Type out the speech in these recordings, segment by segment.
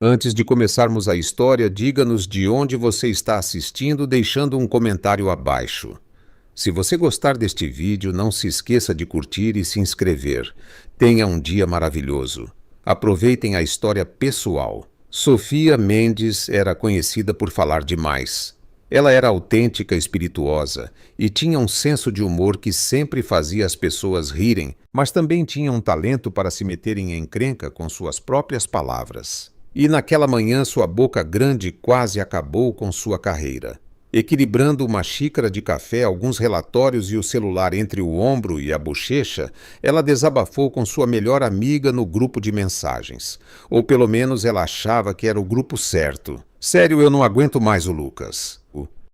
Antes de começarmos a história, diga-nos de onde você está assistindo, deixando um comentário abaixo. Se você gostar deste vídeo, não se esqueça de curtir e se inscrever. Tenha um dia maravilhoso. Aproveitem a história pessoal. Sofia Mendes era conhecida por falar demais. Ela era autêntica, espirituosa e tinha um senso de humor que sempre fazia as pessoas rirem, mas também tinha um talento para se meter em encrenca com suas próprias palavras. E naquela manhã sua boca grande quase acabou com sua carreira. Equilibrando uma xícara de café, alguns relatórios e o celular entre o ombro e a bochecha, ela desabafou com sua melhor amiga no grupo de mensagens. Ou pelo menos ela achava que era o grupo certo. Sério, eu não aguento mais o Lucas.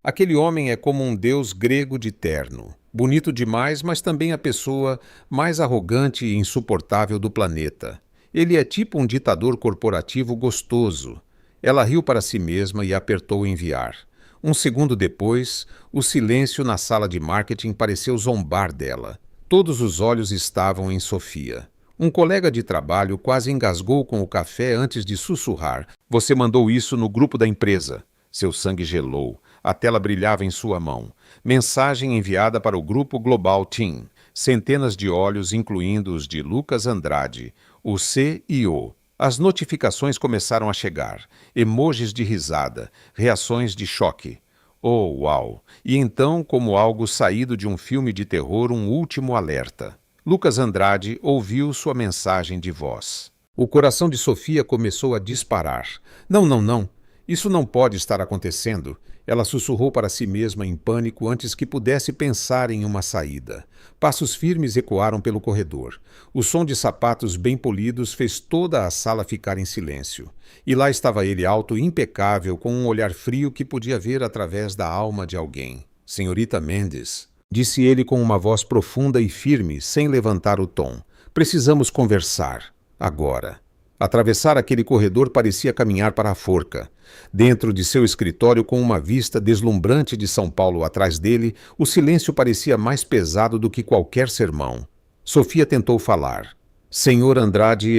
Aquele homem é como um deus grego de terno. Bonito demais, mas também a pessoa mais arrogante e insuportável do planeta. Ele é tipo um ditador corporativo gostoso. Ela riu para si mesma e apertou enviar. Um segundo depois, o silêncio na sala de marketing pareceu zombar dela. Todos os olhos estavam em Sofia. Um colega de trabalho quase engasgou com o café antes de sussurrar. Você mandou isso no grupo da empresa. Seu sangue gelou. A tela brilhava em sua mão. Mensagem enviada para o grupo Global Team. Centenas de olhos, incluindo os de Lucas Andrade, o CEO. As notificações começaram a chegar. Emojis de risada, reações de choque. Oh, uau! E então, como algo saído de um filme de terror, um último alerta. Lucas Andrade ouviu sua mensagem de voz. O coração de Sofia começou a disparar. Não, não, não. Isso não pode estar acontecendo. Ela sussurrou para si mesma em pânico antes que pudesse pensar em uma saída. Passos firmes ecoaram pelo corredor. O som de sapatos bem polidos fez toda a sala ficar em silêncio. E lá estava ele, alto e impecável, com um olhar frio que podia ver através da alma de alguém. Senhorita Mendes, disse ele com uma voz profunda e firme, sem levantar o tom. Precisamos conversar. Agora. Atravessar aquele corredor parecia caminhar para a forca. Dentro de seu escritório, com uma vista deslumbrante de São Paulo atrás dele, o silêncio parecia mais pesado do que qualquer sermão. Sofia tentou falar. Senhor Andrade,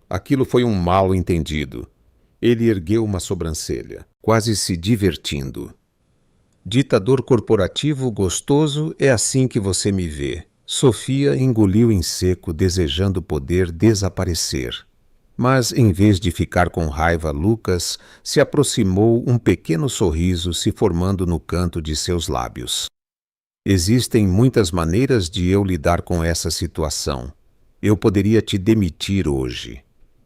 Aquilo foi um mal-entendido. Ele ergueu uma sobrancelha, quase se divertindo. Ditador corporativo gostoso, é assim que você me vê. Sofia engoliu em seco, desejando poder desaparecer. Mas, em vez de ficar com raiva, Lucas se aproximou, um pequeno sorriso se formando no canto de seus lábios. Existem muitas maneiras de eu lidar com essa situação. Eu poderia te demitir hoje.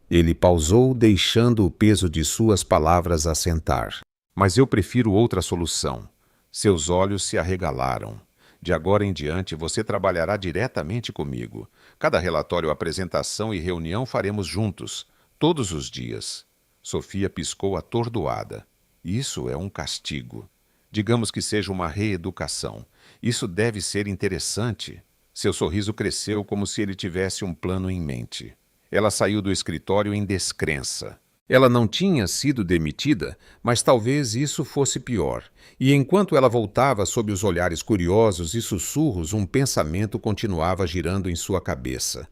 Ele pausou, deixando o peso de suas palavras assentar. Mas eu prefiro outra solução. Seus olhos se arregalaram. De agora em diante, você trabalhará diretamente comigo. Cada relatório, apresentação e reunião faremos juntos, todos os dias. Sofia piscou atordoada. Isso é um castigo. Digamos que seja uma reeducação. Isso deve ser interessante. Seu sorriso cresceu como se ele tivesse um plano em mente. Ela saiu do escritório em descrença. Ela não tinha sido demitida, mas talvez isso fosse pior. E enquanto ela voltava sob os olhares curiosos e sussurros, um pensamento continuava girando em sua cabeça.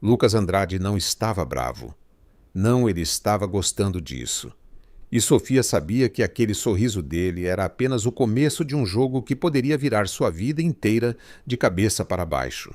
Lucas Andrade não estava bravo. Não, ele estava gostando disso. E Sofia sabia que aquele sorriso dele era apenas o começo de um jogo que poderia virar sua vida inteira de cabeça para baixo.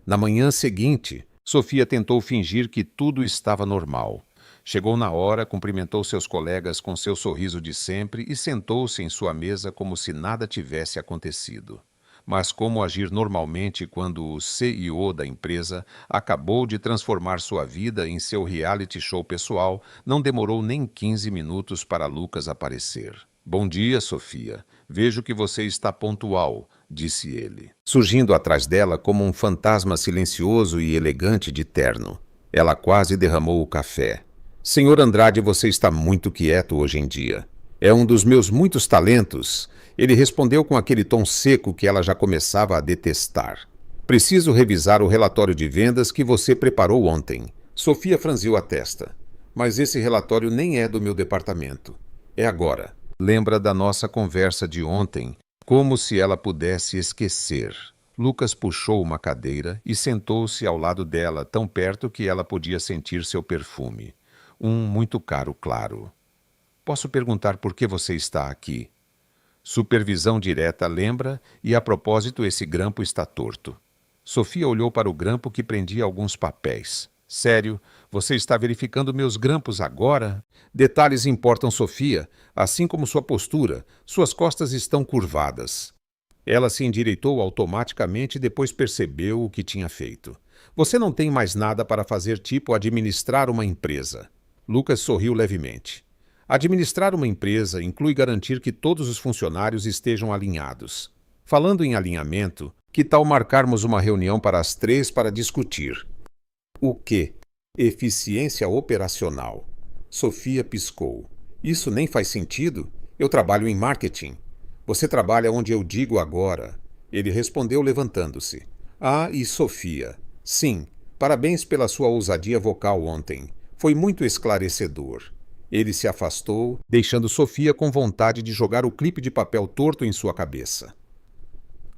Na manhã seguinte, Sofia tentou fingir que tudo estava normal. Chegou na hora, cumprimentou seus colegas com seu sorriso de sempre e sentou-se em sua mesa como se nada tivesse acontecido. Mas como agir normalmente quando o CEO da empresa acabou de transformar sua vida em seu reality show pessoal, não demorou nem 15 minutos para Lucas aparecer. Bom dia, Sofia. Vejo que você está pontual, disse ele, surgindo atrás dela como um fantasma silencioso e elegante de terno. Ela quase derramou o café. Senhor Andrade, você está muito quieto hoje em dia. É um dos meus muitos talentos. Ele respondeu com aquele tom seco que ela já começava a detestar. Preciso revisar o relatório de vendas que você preparou ontem. Sofia franziu a testa. Mas esse relatório nem é do meu departamento. É agora. Lembra da nossa conversa de ontem? Como se ela pudesse esquecer. Lucas puxou uma cadeira e sentou-se ao lado dela, tão perto que ela podia sentir seu perfume. Um muito caro, claro. Posso perguntar por que você está aqui? Supervisão direta, lembra? E a propósito, esse grampo está torto. Sofia olhou para o grampo que prendia alguns papéis. Sério? Você está verificando meus grampos agora? Detalhes importam, Sofia, assim como sua postura. Suas costas estão curvadas. Ela se endireitou automaticamente e depois percebeu o que tinha feito. Você não tem mais nada para fazer, tipo administrar uma empresa. Lucas sorriu levemente. Administrar uma empresa inclui garantir que todos os funcionários estejam alinhados. Falando em alinhamento, que tal marcarmos uma reunião para as 3 para discutir? O quê? Eficiência operacional. Sofia piscou. Isso nem faz sentido. Eu trabalho em marketing. Você trabalha onde eu digo agora. Ele respondeu levantando-se. Ah, e Sofia. Sim, parabéns pela sua ousadia vocal ontem. Foi muito esclarecedor. Ele se afastou, deixando Sofia com vontade de jogar o clipe de papel torto em sua cabeça.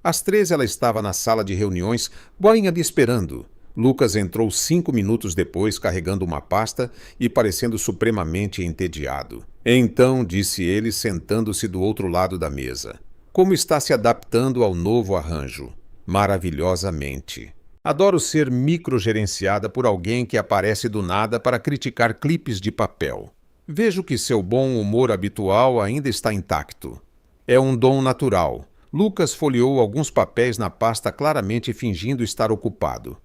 Às 3 ela estava na sala de reuniões, boinha lhe esperando. Lucas entrou 5 minutos depois carregando uma pasta e parecendo supremamente entediado. Então, disse ele, sentando-se do outro lado da mesa. Como está se adaptando ao novo arranjo? Maravilhosamente. Adoro ser microgerenciada por alguém que aparece do nada para criticar clipes de papel. Vejo que seu bom humor habitual ainda está intacto. É um dom natural. Lucas folheou alguns papéis na pasta claramente fingindo estar ocupado.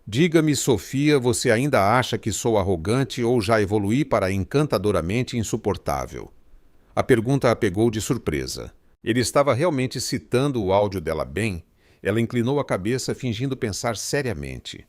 Diga-me, Sofia, você ainda acha que sou arrogante ou já evoluí para encantadoramente insuportável? A pergunta a pegou de surpresa. Ele estava realmente citando o áudio dela bem? Ela inclinou a cabeça fingindo pensar seriamente.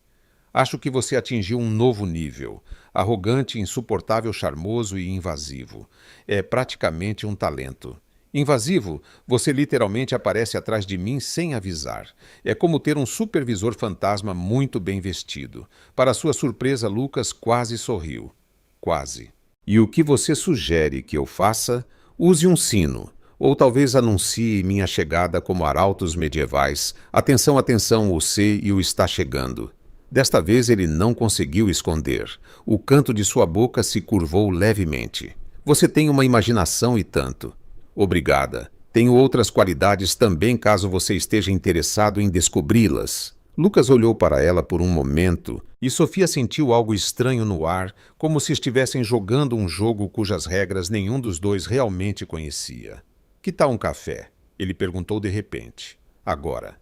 Acho que você atingiu um novo nível. Arrogante, insuportável, charmoso e invasivo. É praticamente um talento. Invasivo, você literalmente aparece atrás de mim sem avisar. É como ter um supervisor fantasma muito bem vestido. Para sua surpresa, Lucas quase sorriu. Quase. E o que você sugere que eu faça? Use um sino. Ou talvez anuncie minha chegada como arautos medievais. Atenção, atenção, o C e o está chegando. Desta vez ele não conseguiu esconder. O canto de sua boca se curvou levemente. Você tem uma imaginação e tanto. Obrigada. Tenho outras qualidades também caso você esteja interessado em descobri-las. Lucas olhou para ela por um momento e Sofia sentiu algo estranho no ar, como se estivessem jogando um jogo cujas regras nenhum dos dois realmente conhecia. Que tal um café? Ele perguntou de repente. Agora.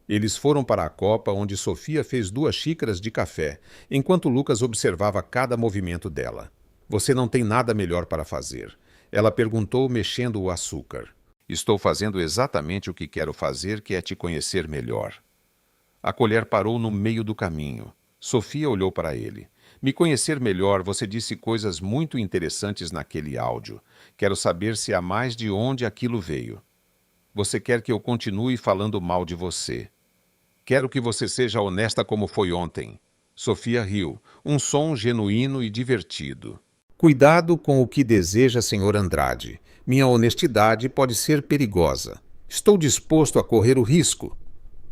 Eles foram para a copa onde Sofia fez 2 xícaras de café, enquanto Lucas observava cada movimento dela. Você não tem nada melhor para fazer. Ela perguntou, mexendo o açúcar. Estou fazendo exatamente o que quero fazer, que é te conhecer melhor. A colher parou no meio do caminho. Sofia olhou para ele. Me conhecer melhor, você disse coisas muito interessantes naquele áudio. Quero saber se há mais de onde aquilo veio. Você quer que eu continue falando mal de você. Quero que você seja honesta como foi ontem. Sofia riu, um som genuíno e divertido. Cuidado com o que deseja, Sr. Andrade. Minha honestidade pode ser perigosa. Estou disposto a correr o risco.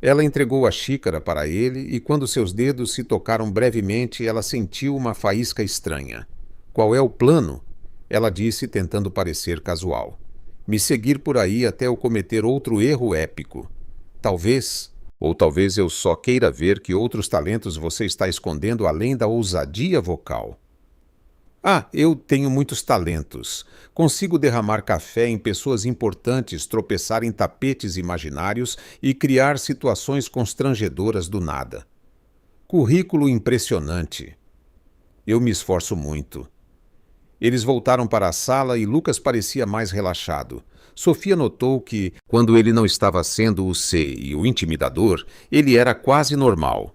Ela entregou a xícara para ele e quando seus dedos se tocaram brevemente, ela sentiu uma faísca estranha. Qual é o plano? Ela disse, tentando parecer casual. Me seguir por aí até eu cometer outro erro épico. Talvez, ou talvez eu só queira ver que outros talentos você está escondendo além da ousadia vocal. Ah, eu tenho muitos talentos. Consigo derramar café em pessoas importantes, tropeçar em tapetes imaginários e criar situações constrangedoras do nada. Currículo impressionante. Eu me esforço muito. Eles voltaram para a sala e Lucas parecia mais relaxado. Sofia notou que, quando ele não estava sendo o C e o intimidador, ele era quase normal.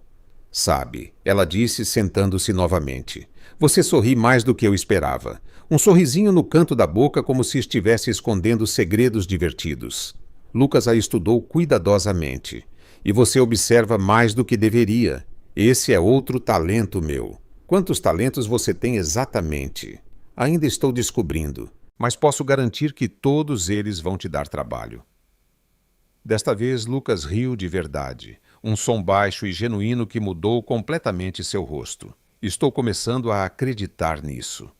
Sabe, ela disse, sentando-se novamente. Você sorri mais do que eu esperava. Um sorrisinho no canto da boca como se estivesse escondendo segredos divertidos. Lucas a estudou cuidadosamente. E você observa mais do que deveria. Esse é outro talento meu. Quantos talentos você tem exatamente? Ainda estou descobrindo, mas posso garantir que todos eles vão te dar trabalho. Desta vez, Lucas riu de verdade. Um som baixo e genuíno que mudou completamente seu rosto. Estou começando a acreditar nisso.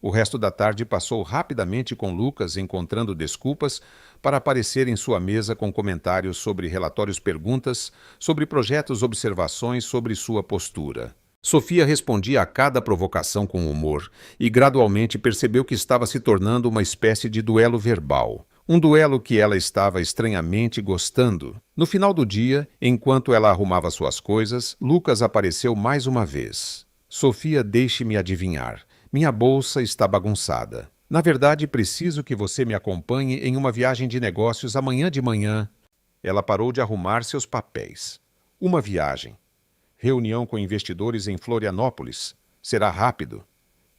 O resto da tarde passou rapidamente com Lucas encontrando desculpas para aparecer em sua mesa com comentários sobre relatórios, perguntas, sobre projetos, observações sobre sua postura. Sofia respondia a cada provocação com humor e gradualmente percebeu que estava se tornando uma espécie de duelo verbal. Um duelo que ela estava estranhamente gostando. No final do dia, enquanto ela arrumava suas coisas, Lucas apareceu mais uma vez. Sofia, deixe-me adivinhar. Minha bolsa está bagunçada. Na verdade, preciso que você me acompanhe em uma viagem de negócios amanhã de manhã. Ela parou de arrumar seus papéis. Uma viagem. Reunião com investidores em Florianópolis. Será rápido.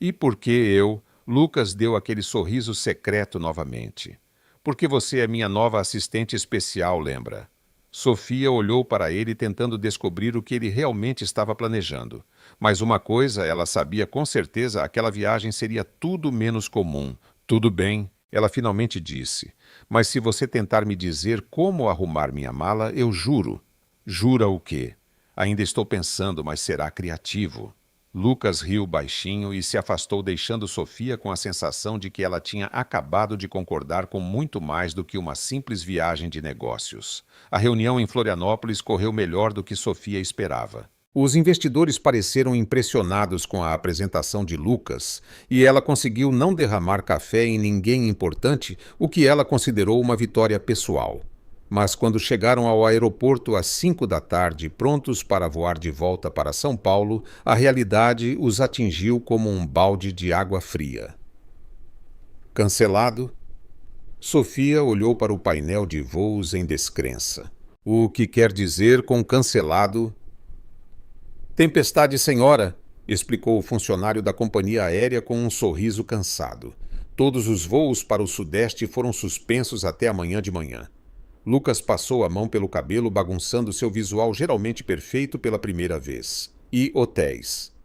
E por que eu? Lucas deu aquele sorriso secreto novamente. Porque você é minha nova assistente especial, lembra? Sofia olhou para ele tentando descobrir o que ele realmente estava planejando. Mas uma coisa ela sabia com certeza, aquela viagem seria tudo menos comum. Tudo bem, ela finalmente disse. Mas se você tentar me dizer como arrumar minha mala, eu juro. Jura o quê? Ainda estou pensando, mas será criativo. Lucas riu baixinho e se afastou, deixando Sofia com a sensação de que ela tinha acabado de concordar com muito mais do que uma simples viagem de negócios. A reunião em Florianópolis correu melhor do que Sofia esperava. Os investidores pareceram impressionados com a apresentação de Lucas e ela conseguiu não derramar café em ninguém importante, o que ela considerou uma vitória pessoal. Mas quando chegaram ao aeroporto às 5 da tarde, prontos para voar de volta para São Paulo, a realidade os atingiu como um balde de água fria. Cancelado? Sofia olhou para o painel de voos em descrença. O que quer dizer com cancelado? Tempestade sem hora, explicou o funcionário da companhia aérea com um sorriso cansado. Todos os voos para o Sudeste foram suspensos até amanhã de manhã. Lucas passou a mão pelo cabelo, bagunçando seu visual geralmente perfeito pela primeira vez. E hotéis.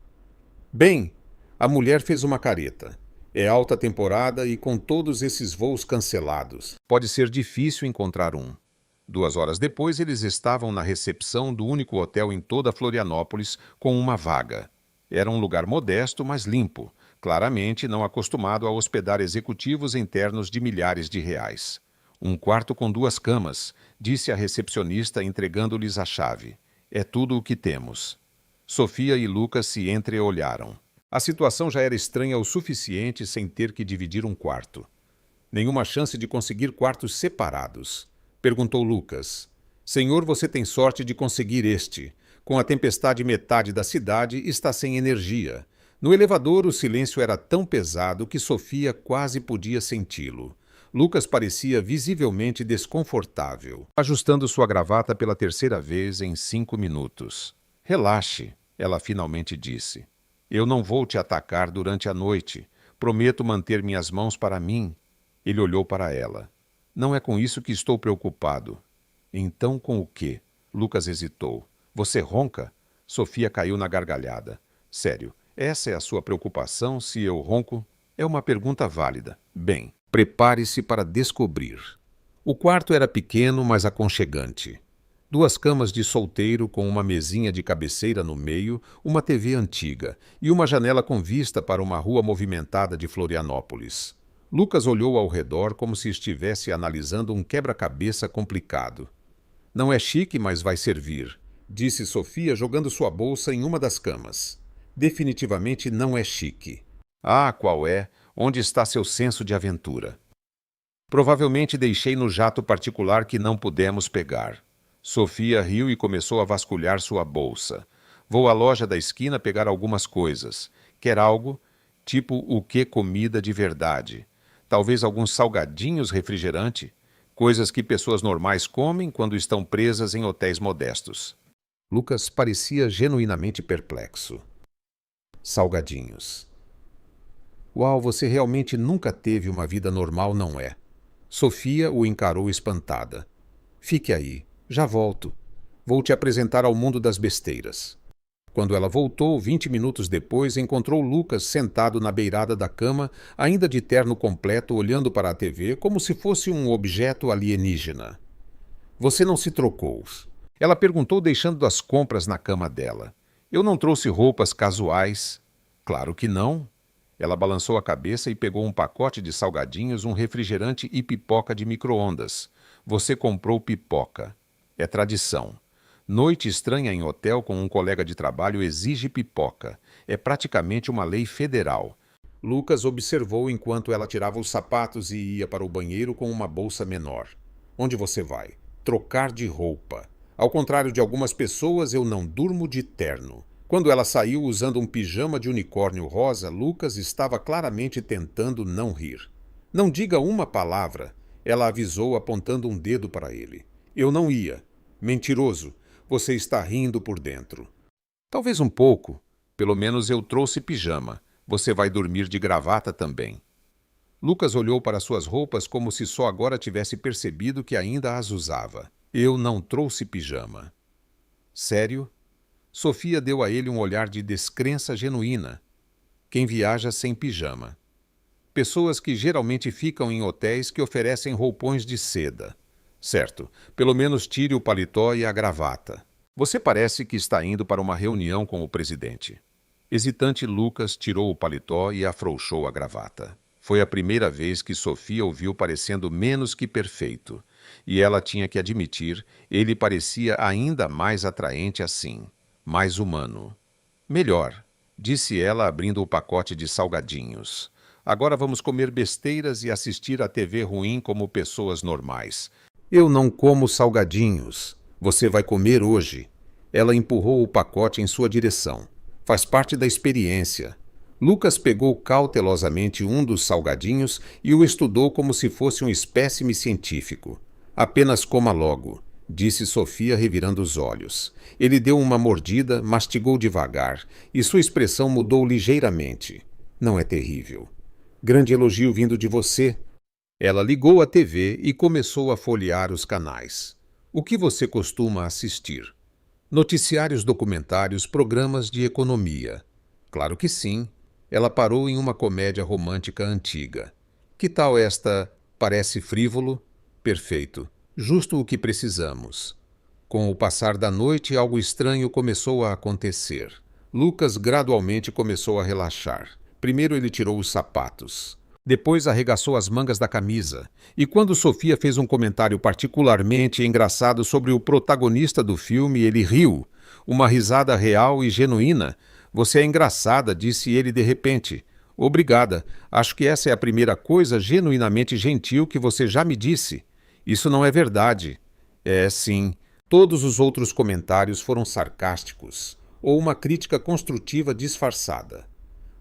Bem, a mulher fez uma careta. É alta temporada e com todos esses voos cancelados, pode ser difícil encontrar um. 2 horas depois, eles estavam na recepção do único hotel em toda Florianópolis com uma vaga. Era um lugar modesto, mas limpo, claramente não acostumado a hospedar executivos internos de milhares de reais. Um quarto com 2 camas, disse a recepcionista entregando-lhes a chave. É tudo o que temos. Sofia e Lucas se entreolharam. A situação já era estranha o suficiente sem ter que dividir um quarto. Nenhuma chance de conseguir quartos separados. Perguntou Lucas. Senhor, você tem sorte de conseguir este. Com a tempestade, metade da cidade está sem energia. No elevador, o silêncio era tão pesado que Sofia quase podia senti-lo. Lucas parecia visivelmente desconfortável, ajustando sua gravata pela 3ª vez em 5 minutos. Relaxe, ela finalmente disse. Eu não vou te atacar durante a noite. Prometo manter minhas mãos para mim. Ele olhou para ela. Não é com isso que estou preocupado. Então com o quê? Lucas hesitou. Você ronca? Sofia caiu na gargalhada. Sério, essa é a sua preocupação se eu ronco? É uma pergunta válida. Bem, prepare-se para descobrir. O quarto era pequeno, mas aconchegante. 2 camas de solteiro com uma mesinha de cabeceira no meio, uma TV antiga e uma janela com vista para uma rua movimentada de Florianópolis. Lucas olhou ao redor como se estivesse analisando um quebra-cabeça complicado. Não é chique, mas vai servir, disse Sofia jogando sua bolsa em uma das camas. Definitivamente não é chique. Ah, qual é? Onde está seu senso de aventura? Provavelmente deixei no jato particular que não pudemos pegar. Sofia riu e começou a vasculhar sua bolsa. Vou à loja da esquina pegar algumas coisas. Quer algo? Tipo o que comida de verdade? Talvez alguns salgadinhos, refrigerante? Coisas que pessoas normais comem quando estão presas em hotéis modestos. Lucas parecia genuinamente perplexo. Salgadinhos. Uau, você realmente nunca teve uma vida normal, não é? Sofia o encarou espantada. Fique aí, já volto. Vou te apresentar ao mundo das besteiras. Quando ela voltou, 20 minutos depois, encontrou Lucas sentado na beirada da cama, ainda de terno completo, olhando para a TV como se fosse um objeto alienígena. Você não se trocou? Ela perguntou, deixando as compras na cama dela. Eu não trouxe roupas casuais. Claro que não. Ela balançou a cabeça e pegou um pacote de salgadinhos, um refrigerante e pipoca de micro-ondas. Você comprou pipoca. É tradição. Noite estranha em hotel com um colega de trabalho exige pipoca. É praticamente uma lei federal. Lucas observou enquanto ela tirava os sapatos e ia para o banheiro com uma bolsa menor. Onde você vai? Trocar de roupa. Ao contrário de algumas pessoas, eu não durmo de terno. Quando ela saiu usando um pijama de unicórnio rosa, Lucas estava claramente tentando não rir. Não diga uma palavra, ela avisou apontando um dedo para ele. Eu não ia. Mentiroso, você está rindo por dentro. Talvez um pouco. Pelo menos eu trouxe pijama. Você vai dormir de gravata também. Lucas olhou para suas roupas como se só agora tivesse percebido que ainda as usava. Eu não trouxe pijama. Sério? Sofia deu a ele um olhar de descrença genuína. Quem viaja sem pijama? Pessoas que geralmente ficam em hotéis que oferecem roupões de seda. Certo, pelo menos tire o paletó e a gravata. Você parece que está indo para uma reunião com o presidente. Hesitante, Lucas tirou o paletó e afrouxou a gravata. Foi a primeira vez que Sofia o viu parecendo menos que perfeito. E ela tinha que admitir, ele parecia ainda mais atraente assim. Mais humano. Melhor, disse ela abrindo o pacote de salgadinhos. Agora vamos comer besteiras e assistir à TV ruim como pessoas normais. Eu não como salgadinhos. Você vai comer hoje. Ela empurrou o pacote em sua direção. Faz parte da experiência. Lucas pegou cautelosamente um dos salgadinhos e o estudou como se fosse um espécime científico. Apenas coma logo, disse Sofia revirando os olhos. Ele deu uma mordida, mastigou devagar, e sua expressão mudou ligeiramente. Não é terrível. Grande elogio vindo de você. Ela ligou a TV e começou a folhear os canais. O que você costuma assistir? Noticiários, documentários, programas de economia. Claro que sim. Ela parou em uma comédia romântica antiga. Que tal esta? Parece frívolo? Perfeito. Justo o que precisamos. Com o passar da noite, algo estranho começou a acontecer. Lucas gradualmente começou a relaxar. Primeiro ele tirou os sapatos. Depois arregaçou as mangas da camisa. E quando Sofia fez um comentário particularmente engraçado sobre o protagonista do filme, ele riu. Uma risada real e genuína. Você é engraçada, disse ele de repente. Obrigada. Acho que essa é a primeira coisa genuinamente gentil que você já me disse. Isso não é verdade. É, sim. Todos os outros comentários foram sarcásticos, ou uma crítica construtiva disfarçada.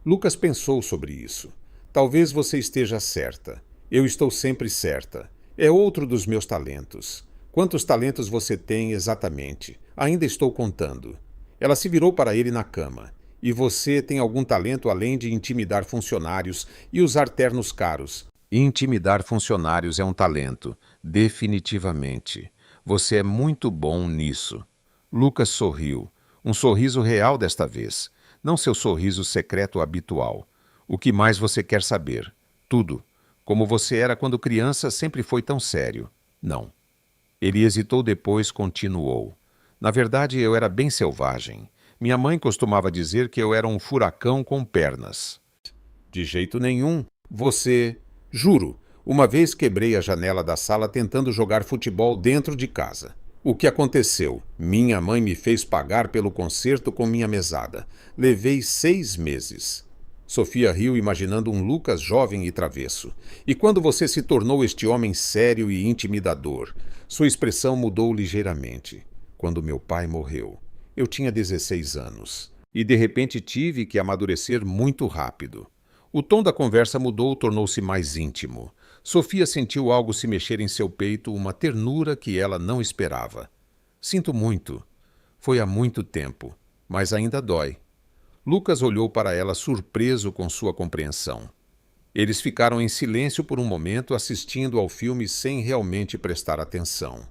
Lucas pensou sobre isso. Talvez você esteja certa. Eu estou sempre certa. É outro dos meus talentos. Quantos talentos você tem exatamente? Ainda estou contando. Ela se virou para ele na cama. E você tem algum talento além de intimidar funcionários e usar ternos caros? Intimidar funcionários é um talento, definitivamente. Você é muito bom nisso. Lucas sorriu. Um sorriso real desta vez, não seu sorriso secreto habitual. O que mais você quer saber? Tudo. Como você era quando criança, sempre foi tão sério. Não. Ele hesitou, depois continuou. Na verdade, eu era bem selvagem. Minha mãe costumava dizer que eu era um furacão com pernas. De jeito nenhum. Você... Juro, uma vez quebrei a janela da sala tentando jogar futebol dentro de casa. O que aconteceu? Minha mãe me fez pagar pelo concerto com minha mesada. Levei 6 meses. Sofia riu, imaginando um Lucas jovem e travesso. E quando você se tornou este homem sério e intimidador? Sua expressão mudou ligeiramente. Quando meu pai morreu. Eu tinha 16 anos. E de repente tive que amadurecer muito rápido. O tom da conversa mudou, tornou-se mais íntimo. Sofia sentiu algo se mexer em seu peito, uma ternura que ela não esperava. Sinto muito. Foi há muito tempo, mas ainda dói. Lucas olhou para ela surpreso com sua compreensão. Eles ficaram em silêncio por um momento, assistindo ao filme sem realmente prestar atenção.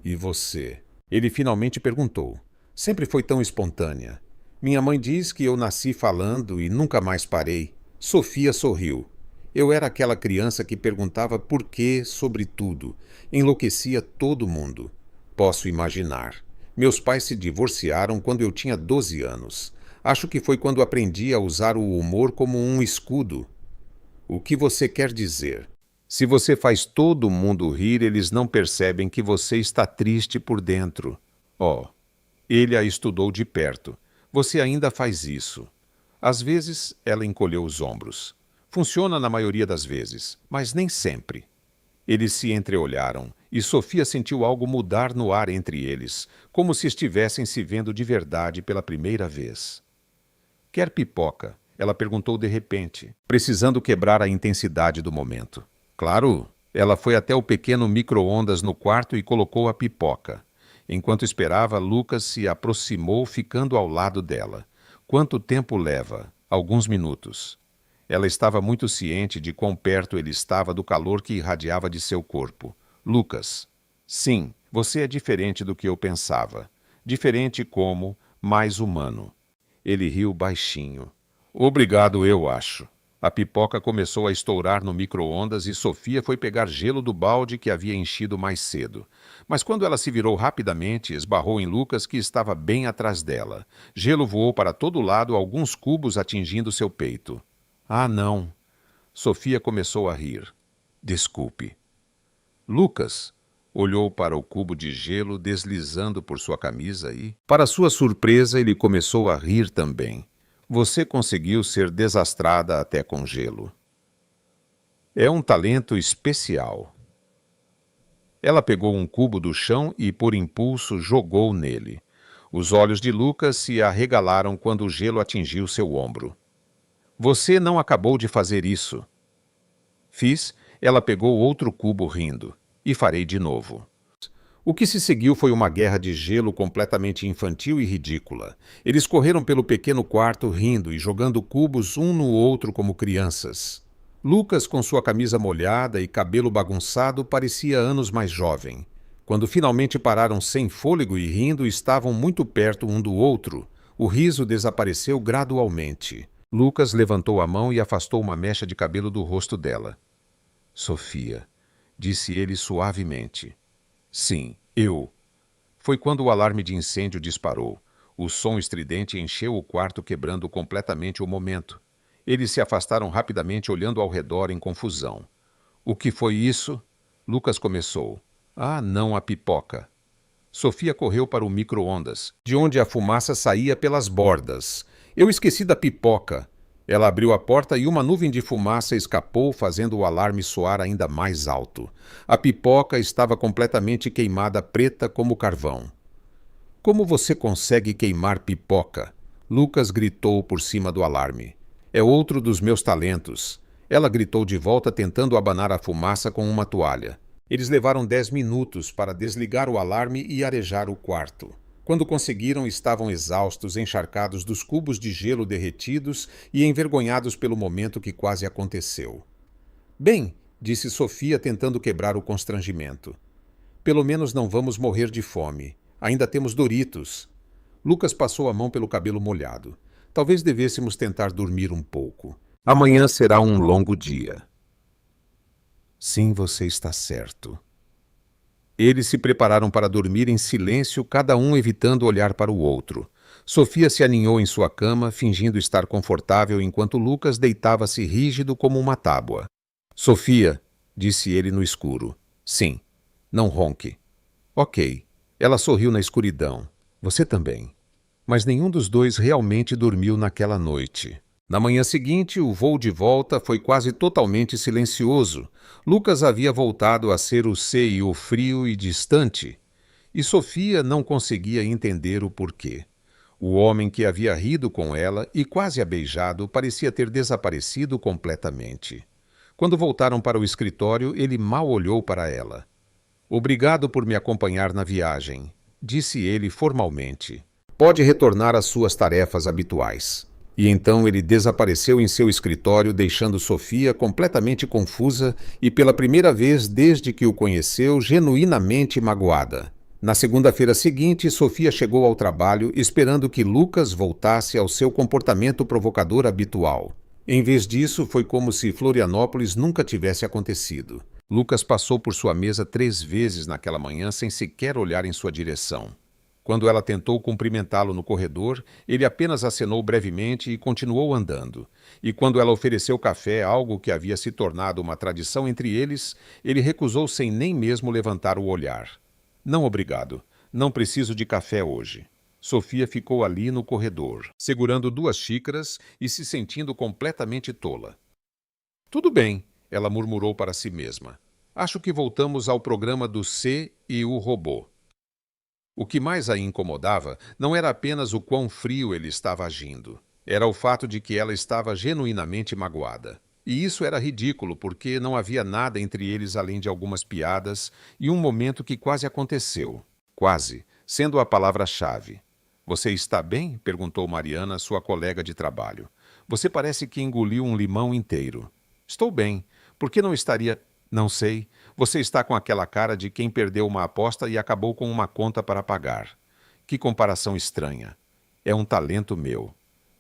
E você? Ele finalmente perguntou. Sempre foi tão espontânea. Minha mãe diz que eu nasci falando e nunca mais parei. Sofia sorriu. Eu era aquela criança que perguntava por quê sobre tudo. Enlouquecia todo mundo. Posso imaginar. Meus pais se divorciaram quando eu tinha 12 anos. Acho que foi quando aprendi a usar o humor como um escudo. O que você quer dizer? Se você faz todo mundo rir, eles não percebem que você está triste por dentro. Oh, ele a estudou de perto. Você ainda faz isso. Às vezes, ela encolheu os ombros. Funciona na maioria das vezes, mas nem sempre. Eles se entreolharam, e Sofia sentiu algo mudar no ar entre eles, como se estivessem se vendo de verdade pela primeira vez. Quer pipoca? Ela perguntou de repente, precisando quebrar a intensidade do momento. Claro, ela foi até o pequeno micro-ondas no quarto e colocou a pipoca. Enquanto esperava, Lucas se aproximou, ficando ao lado dela. Quanto tempo leva? Alguns minutos. Ela estava muito ciente de quão perto ele estava do calor que irradiava de seu corpo. Lucas. Sim, você é diferente do que eu pensava. Diferente como, mais humano. Ele riu baixinho. Obrigado, eu acho. A pipoca começou a estourar no micro-ondas e Sofia foi pegar gelo do balde que havia enchido mais cedo. Mas quando ela se virou rapidamente, esbarrou em Lucas, que estava bem atrás dela. Gelo voou para todo lado, alguns cubos atingindo seu peito. Ah, não. Sofia começou a rir. Desculpe. Lucas olhou para o cubo de gelo deslizando por sua camisa e, para sua surpresa, ele começou a rir também. Você conseguiu ser desastrada até com gelo. É um talento especial. Ela pegou um cubo do chão e, por impulso, jogou nele. Os olhos de Lucas se arregalaram quando o gelo atingiu seu ombro. Você não acabou de fazer isso. Fiz. Ela pegou outro cubo rindo. E farei de novo. O que se seguiu foi uma guerra de gelo completamente infantil e ridícula. Eles correram pelo pequeno quarto rindo e jogando cubos um no outro como crianças. Lucas, com sua camisa molhada e cabelo bagunçado, parecia anos mais jovem. Quando finalmente pararam sem fôlego e rindo, estavam muito perto um do outro. O riso desapareceu gradualmente. Lucas levantou a mão e afastou uma mecha de cabelo do rosto dela. Sofia, disse ele suavemente. Sim, eu. Foi quando o alarme de incêndio disparou. O som estridente encheu o quarto, quebrando completamente o momento. Eles se afastaram rapidamente, olhando ao redor em confusão. O que foi isso? Lucas começou. Ah, não, a pipoca. Sofia correu para o micro-ondas, de onde a fumaça saía pelas bordas. Eu esqueci da pipoca. Ela abriu a porta e uma nuvem de fumaça escapou, fazendo o alarme soar ainda mais alto. A pipoca estava completamente queimada, preta como carvão. Como você consegue queimar pipoca? Lucas gritou por cima do alarme. É outro dos meus talentos. Ela gritou de volta, tentando abanar a fumaça com uma toalha. Eles levaram 10 minutos para desligar o alarme e arejar o quarto. Quando conseguiram, estavam exaustos, encharcados dos cubos de gelo derretidos e envergonhados pelo momento que quase aconteceu. Bem, disse Sofia, tentando quebrar o constrangimento. Pelo menos não vamos morrer de fome. Ainda temos Doritos. Lucas passou a mão pelo cabelo molhado. Talvez devêssemos tentar dormir um pouco. Amanhã será um longo dia. Sim, você está certo. Eles se prepararam para dormir em silêncio, cada um evitando olhar para o outro. Sofia se aninhou em sua cama, fingindo estar confortável, enquanto Lucas deitava-se rígido como uma tábua. Sofia, disse ele no escuro. Sim. Não ronque. Ok. Ela sorriu na escuridão. Você também. Mas nenhum dos dois realmente dormiu naquela noite. Na manhã seguinte, o voo de volta foi quase totalmente silencioso. Lucas havia voltado a ser o seio frio e distante. E Sofia não conseguia entender o porquê. O homem que havia rido com ela e quase a beijado parecia ter desaparecido completamente. Quando voltaram para o escritório, ele mal olhou para ela. Obrigado por me acompanhar na viagem, disse ele formalmente. Pode retornar às suas tarefas habituais. E então ele desapareceu em seu escritório, deixando Sofia completamente confusa e, pela primeira vez desde que o conheceu, genuinamente magoada. Na segunda-feira seguinte, Sofia chegou ao trabalho esperando que Lucas voltasse ao seu comportamento provocador habitual. Em vez disso, foi como se Florianópolis nunca tivesse acontecido. Lucas passou por sua mesa 3 vezes naquela manhã sem sequer olhar em sua direção. Quando ela tentou cumprimentá-lo no corredor, ele apenas acenou brevemente e continuou andando. E quando ela ofereceu café, algo que havia se tornado uma tradição entre eles, ele recusou sem nem mesmo levantar o olhar. Não, obrigado. Não preciso de café hoje. Sofia ficou ali no corredor, segurando 2 xícaras e se sentindo completamente tola. Tudo bem, ela murmurou para si mesma. Acho que voltamos ao programa do C e o robô. O que mais a incomodava não era apenas o quão frio ele estava agindo. Era o fato de que ela estava genuinamente magoada. E isso era ridículo, porque não havia nada entre eles além de algumas piadas e um momento que quase aconteceu. Quase, sendo a palavra-chave. Você está bem? Perguntou Mariana, sua colega de trabalho. Você parece que engoliu um limão inteiro. Estou bem. Por que não estaria... Não sei. Você está com aquela cara de quem perdeu uma aposta e acabou com uma conta para pagar. Que comparação estranha. É um talento meu.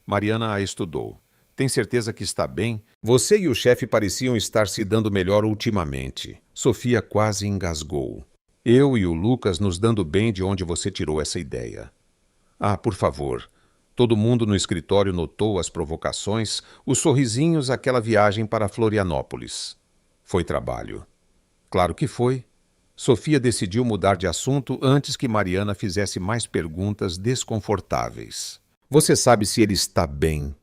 Mariana a estudou. Tem certeza que está bem? Você e o chefe pareciam estar se dando melhor ultimamente. Sofia quase engasgou. Eu e o Lucas nos dando bem. De onde você tirou essa ideia? Ah, por favor. Todo mundo no escritório notou as provocações, os sorrisinhos, aquela viagem para Florianópolis. Foi trabalho. Claro que foi. Sofia decidiu mudar de assunto antes que Mariana fizesse mais perguntas desconfortáveis. Você sabe se ele está bem?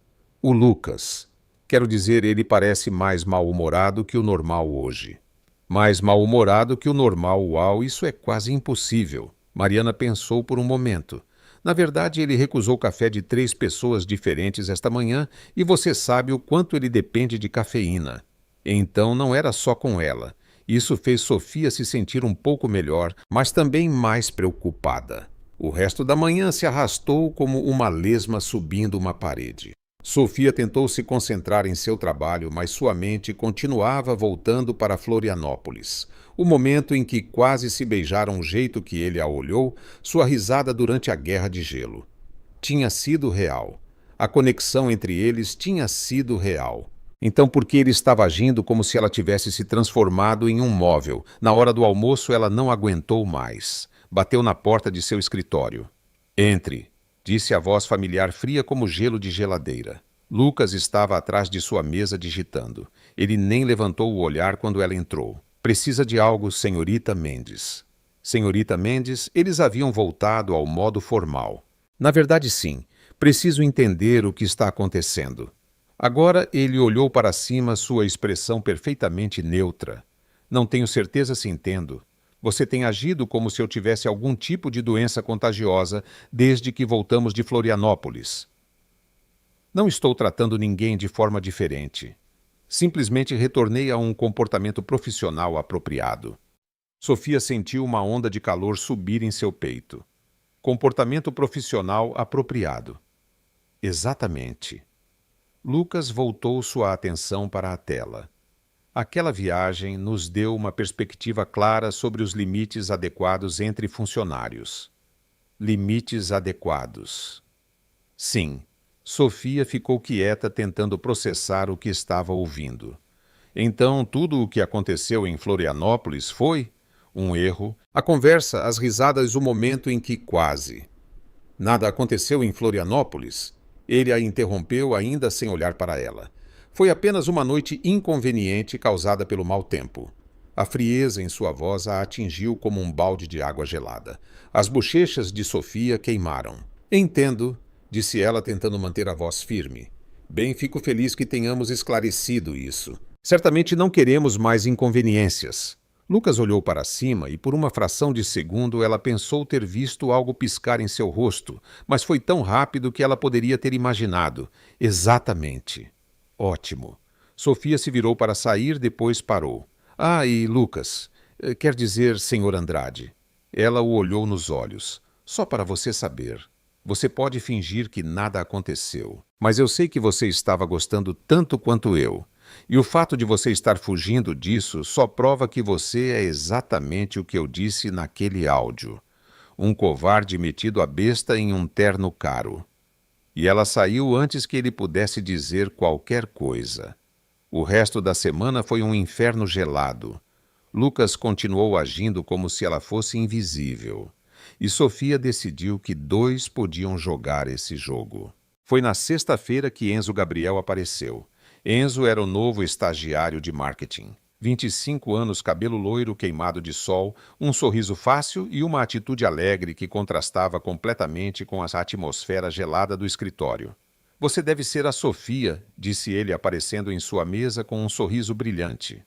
O Lucas. Quero dizer, ele parece mais mal-humorado que o normal hoje. Mais mal-humorado que o normal, uau, isso é quase impossível. Mariana pensou por um momento. Na verdade, ele recusou café de 3 pessoas diferentes esta manhã e você sabe o quanto ele depende de cafeína. Então não era só com ela. Isso fez Sofia se sentir um pouco melhor, mas também mais preocupada. O resto da manhã se arrastou como uma lesma subindo uma parede. Sofia tentou se concentrar em seu trabalho, mas sua mente continuava voltando para Florianópolis. O momento em que quase se beijaram, o jeito que ele a olhou, sua risada durante a Guerra de Gelo. Tinha sido real. A conexão entre eles tinha sido real. Então por que ele estava agindo como se ela tivesse se transformado em um móvel? Na hora do almoço ela não aguentou mais. Bateu na porta de seu escritório. Entre, disse a voz familiar fria como gelo de geladeira. Lucas estava atrás de sua mesa digitando. Ele nem levantou o olhar quando ela entrou. Precisa de algo, senhorita Mendes. Senhorita Mendes, eles haviam voltado ao modo formal. Na verdade, sim. Preciso entender o que está acontecendo. Agora ele olhou para cima, sua expressão perfeitamente neutra. Não tenho certeza se entendo. Você tem agido como se eu tivesse algum tipo de doença contagiosa desde que voltamos de Florianópolis. Não estou tratando ninguém de forma diferente. Simplesmente retornei a um comportamento profissional apropriado. Sofia sentiu uma onda de calor subir em seu peito. Comportamento profissional apropriado. Exatamente. Lucas voltou sua atenção para a tela. Aquela viagem nos deu uma perspectiva clara sobre os limites adequados entre funcionários. Limites adequados. Sim, Sofia ficou quieta tentando processar o que estava ouvindo. Então, tudo o que aconteceu em Florianópolis foi um erro. A conversa, as risadas, o momento em que quase. Nada aconteceu em Florianópolis? Ele a interrompeu ainda sem olhar para ela. Foi apenas uma noite inconveniente causada pelo mau tempo. A frieza em sua voz a atingiu como um balde de água gelada. As bochechas de Sofia queimaram. Entendo, disse ela tentando manter a voz firme. Bem, fico feliz que tenhamos esclarecido isso. Certamente não queremos mais inconveniências. Lucas olhou para cima e por uma fração de segundo ela pensou ter visto algo piscar em seu rosto, mas foi tão rápido que ela poderia ter imaginado. Exatamente. Ótimo. Sofia se virou para sair, depois parou. Ah, e Lucas, quer dizer, senhor Andrade. Ela o olhou nos olhos. Só para você saber. Você pode fingir que nada aconteceu, mas eu sei que você estava gostando tanto quanto eu. E o fato de você estar fugindo disso só prova que você é exatamente o que eu disse naquele áudio. Um covarde metido à besta em um terno caro. E ela saiu antes que ele pudesse dizer qualquer coisa. O resto da semana foi um inferno gelado. Lucas continuou agindo como se ela fosse invisível. e Sofia decidiu que dois podiam jogar esse jogo. Foi na sexta-feira que Enzo Gabriel apareceu. Enzo era o novo estagiário de marketing. 25 anos, cabelo loiro queimado de sol, um sorriso fácil e uma atitude alegre que contrastava completamente com a atmosfera gelada do escritório. Você deve ser a Sofia, disse ele aparecendo em sua mesa com um sorriso brilhante.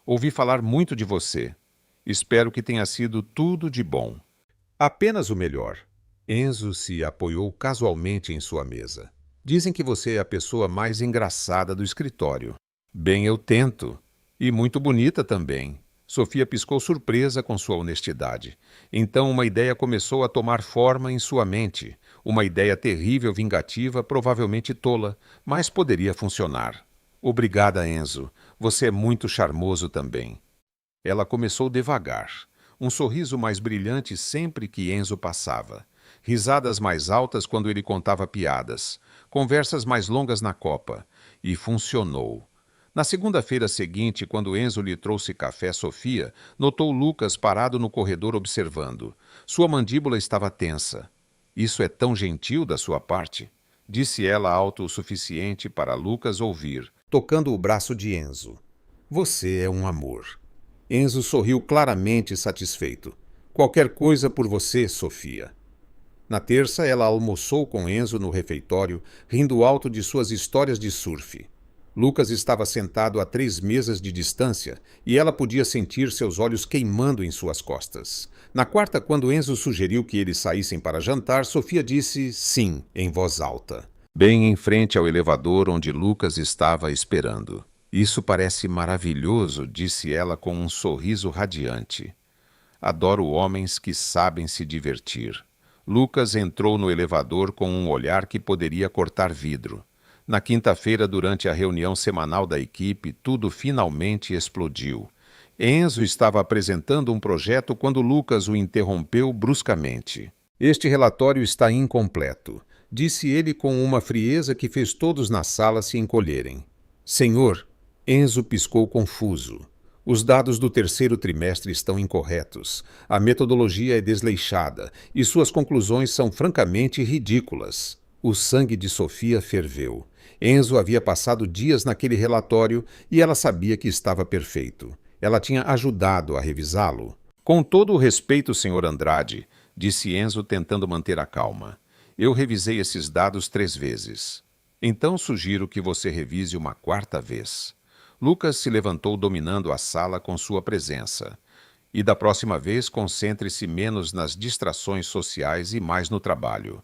Ouvi falar muito de você. Espero que tenha sido tudo de bom. Apenas o melhor. Enzo se apoiou casualmente em sua mesa. Dizem que você é a pessoa mais engraçada do escritório. Bem, eu tento. E muito bonita também. Sofia piscou surpresa com sua honestidade. Então uma ideia começou a tomar forma em sua mente. Uma ideia terrível, vingativa, provavelmente tola, mas poderia funcionar. Obrigada, Enzo. Você é muito charmoso também. Ela começou devagar. Um sorriso mais brilhante sempre que Enzo passava. Risadas mais altas quando ele contava piadas. Conversas mais longas na copa. E funcionou. Na segunda-feira seguinte, quando Enzo lhe trouxe café, Sofia notou Lucas parado no corredor observando. Sua mandíbula estava tensa. Isso é tão gentil da sua parte, disse ela alto o suficiente para Lucas ouvir, tocando o braço de Enzo. Você é um amor. Enzo sorriu claramente satisfeito. Qualquer coisa por você, Sofia. Na terça, ela almoçou com Enzo no refeitório, rindo alto de suas histórias de surf. Lucas estava sentado a 3 mesas de distância e ela podia sentir seus olhos queimando em suas costas. Na quarta, quando Enzo sugeriu que eles saíssem para jantar, Sofia disse sim, em voz alta, bem em frente ao elevador onde Lucas estava esperando. Isso parece maravilhoso, disse ela com um sorriso radiante. Adoro homens que sabem se divertir. Lucas entrou no elevador com um olhar que poderia cortar vidro. Na quinta-feira, durante a reunião semanal da equipe, tudo finalmente explodiu. Enzo estava apresentando um projeto quando Lucas o interrompeu bruscamente. Este relatório está incompleto, disse ele com uma frieza que fez todos na sala se encolherem. Senhor, Enzo piscou confuso. Os dados do terceiro trimestre estão incorretos. A metodologia é desleixada e suas conclusões são francamente ridículas. O sangue de Sofia ferveu. Enzo havia passado dias naquele relatório e ela sabia que estava perfeito. Ela tinha ajudado a revisá-lo. Com todo o respeito, Sr. Andrade, disse Enzo tentando manter a calma. Eu revisei esses dados 3 vezes. Então sugiro que você revise uma 4ª vez. Lucas se levantou dominando a sala com sua presença. E da próxima vez concentre-se menos nas distrações sociais e mais no trabalho.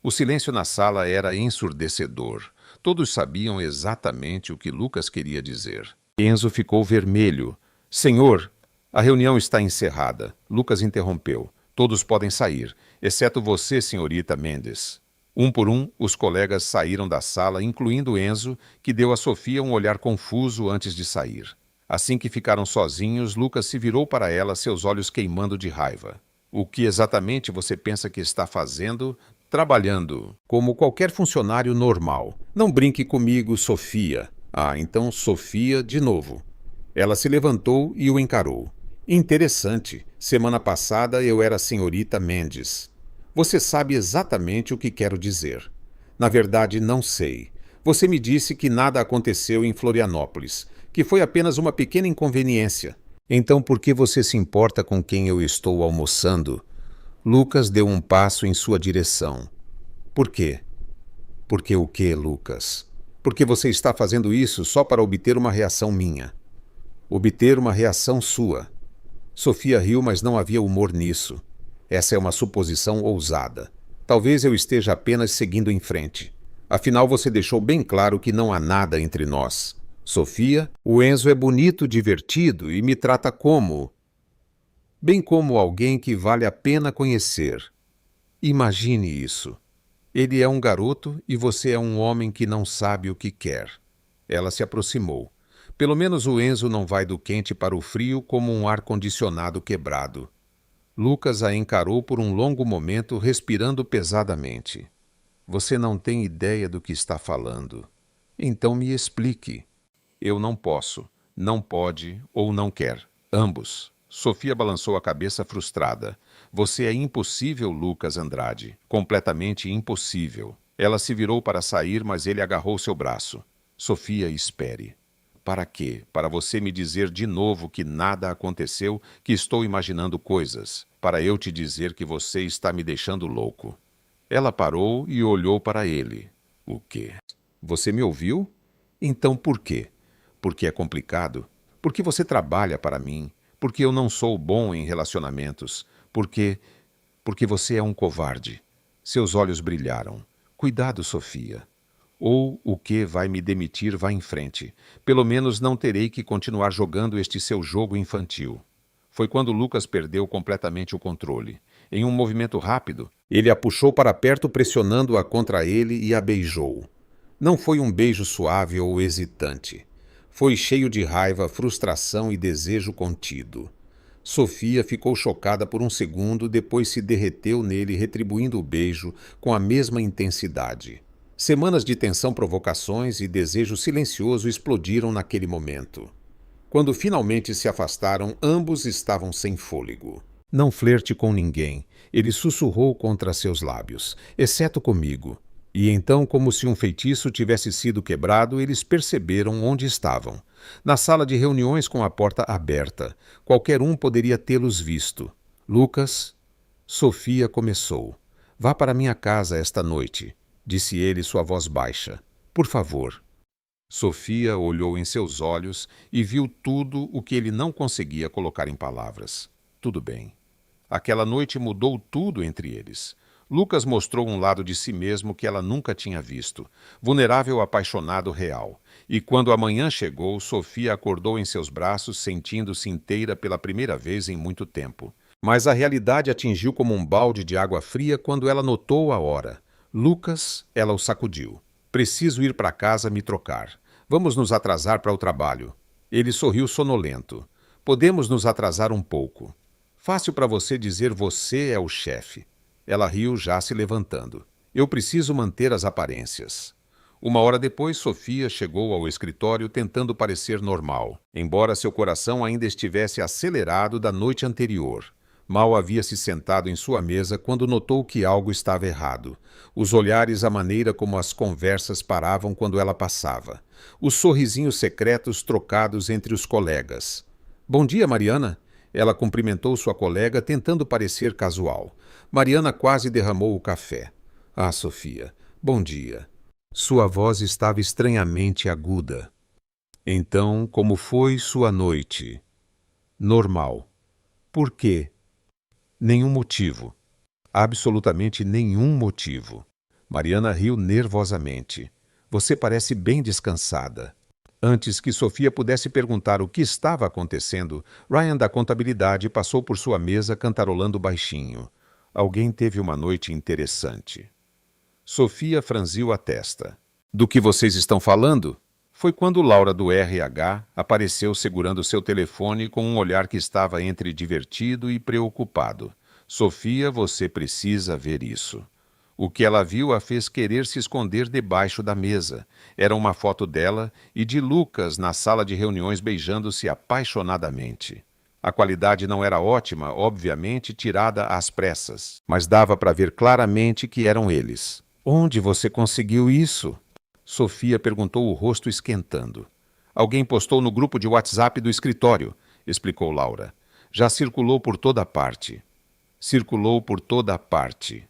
O silêncio na sala era ensurdecedor. Todos sabiam exatamente o que Lucas queria dizer. Enzo ficou vermelho. Senhor, a reunião está encerrada. Lucas interrompeu. Todos podem sair, exceto você, senhorita Mendes. Um por um, os colegas saíram da sala, incluindo Enzo, que deu a Sofia um olhar confuso antes de sair. Assim que ficaram sozinhos, Lucas se virou para ela, seus olhos queimando de raiva. O que exatamente você pensa que está fazendo? Trabalhando, como qualquer funcionário normal. Não brinque comigo, Sofia. Ah, então Sofia de novo. Ela se levantou e o encarou. Interessante. Semana passada eu era a senhorita Mendes. Você sabe exatamente o que quero dizer. Na verdade, não sei. Você me disse que nada aconteceu em Florianópolis, que foi apenas uma pequena inconveniência. Então por que você se importa com quem eu estou almoçando? Lucas deu um passo em sua direção. Por quê? Por que o quê, Lucas? Porque você está fazendo isso só para obter uma reação minha. Obter uma reação sua. Sofia riu, mas não havia humor nisso. Essa é uma suposição ousada. Talvez eu esteja apenas seguindo em frente. Afinal, você deixou bem claro que não há nada entre nós. Sofia, o Enzo é bonito, divertido e me trata como... bem como alguém que vale a pena conhecer. Imagine isso. Ele é um garoto e você é um homem que não sabe o que quer. Ela se aproximou. Pelo menos o Enzo não vai do quente para o frio como um ar-condicionado quebrado. Lucas a encarou por um longo momento, respirando pesadamente. Você não tem ideia do que está falando. Então me explique. Eu não posso, não pode ou não quer. Ambos. Sofia balançou a cabeça frustrada. Você é impossível, Lucas Andrade. Completamente impossível. Ela se virou para sair, mas ele agarrou seu braço. Sofia, espere. Para quê? Para você me dizer de novo que nada aconteceu, que estou imaginando coisas. Para eu te dizer que você está me deixando louco. Ela parou e olhou para ele. O quê? Você me ouviu? Então por quê? Porque é complicado? Porque você trabalha para mim? Porque eu não sou bom em relacionamentos? Porque você é um covarde. Seus olhos brilharam. Cuidado, Sofia. Ou o que vai me demitir vá em frente. Pelo menos não terei que continuar jogando este seu jogo infantil. Foi quando Lucas perdeu completamente o controle. Em um movimento rápido, ele a puxou para perto, pressionando-a contra ele e a beijou. Não foi um beijo suave ou hesitante. Foi cheio de raiva, frustração e desejo contido. Sofia ficou chocada por um segundo, depois se derreteu nele, retribuindo o beijo com a mesma intensidade. Semanas de tensão, provocações e desejo silencioso explodiram naquele momento. Quando finalmente se afastaram, ambos estavam sem fôlego. Não flerte com ninguém, ele sussurrou contra seus lábios, exceto comigo. E então, como se um feitiço tivesse sido quebrado, eles perceberam onde estavam. Na sala de reuniões com a porta aberta. Qualquer um poderia tê-los visto. Lucas, Sofia começou. Vá para minha casa esta noite, disse ele, sua voz baixa. Por favor. Sofia olhou em seus olhos e viu tudo o que ele não conseguia colocar em palavras. Tudo bem. Aquela noite mudou tudo entre eles. Lucas mostrou um lado de si mesmo que ela nunca tinha visto, vulnerável, apaixonado, real. E quando a manhã chegou, Sofia acordou em seus braços, sentindo-se inteira pela primeira vez em muito tempo. Mas a realidade atingiu como um balde de água fria quando ela notou a hora. Lucas, ela o sacudiu. Preciso ir para casa me trocar. Vamos nos atrasar para o trabalho. Ele sorriu sonolento. Podemos nos atrasar um pouco. Fácil para você dizer você é o chefe. Ela riu, já se levantando. Eu preciso manter as aparências. Uma hora depois, Sofia chegou ao escritório tentando parecer normal, embora seu coração ainda estivesse acelerado da noite anterior. Mal havia se sentado em sua mesa quando notou que algo estava errado. Os olhares, a maneira como as conversas paravam quando ela passava. Os sorrisinhos secretos trocados entre os colegas. Bom dia, Mariana. Ela cumprimentou sua colega, tentando parecer casual. Mariana quase derramou o café. Ah, Sofia, bom dia. Sua voz estava estranhamente aguda. Então, como foi sua noite? Normal. Por quê? Nenhum motivo. Absolutamente nenhum motivo. Mariana riu nervosamente. Você parece bem descansada. Antes que Sofia pudesse perguntar o que estava acontecendo, Ryan da contabilidade passou por sua mesa cantarolando baixinho. Alguém teve uma noite interessante. Sofia franziu a testa. Do que vocês estão falando? Foi quando Laura do RH apareceu segurando seu telefone com um olhar que estava entre divertido e preocupado. Sofia, você precisa ver isso. O que ela viu a fez querer se esconder debaixo da mesa. Era uma foto dela e de Lucas na sala de reuniões beijando-se apaixonadamente. A qualidade não era ótima, obviamente tirada às pressas, mas dava para ver claramente que eram eles. Onde você conseguiu isso? Sofia perguntou, o rosto esquentando. Alguém postou no grupo de WhatsApp do escritório, explicou Laura. Já circulou por toda parte. Circulou por toda parte.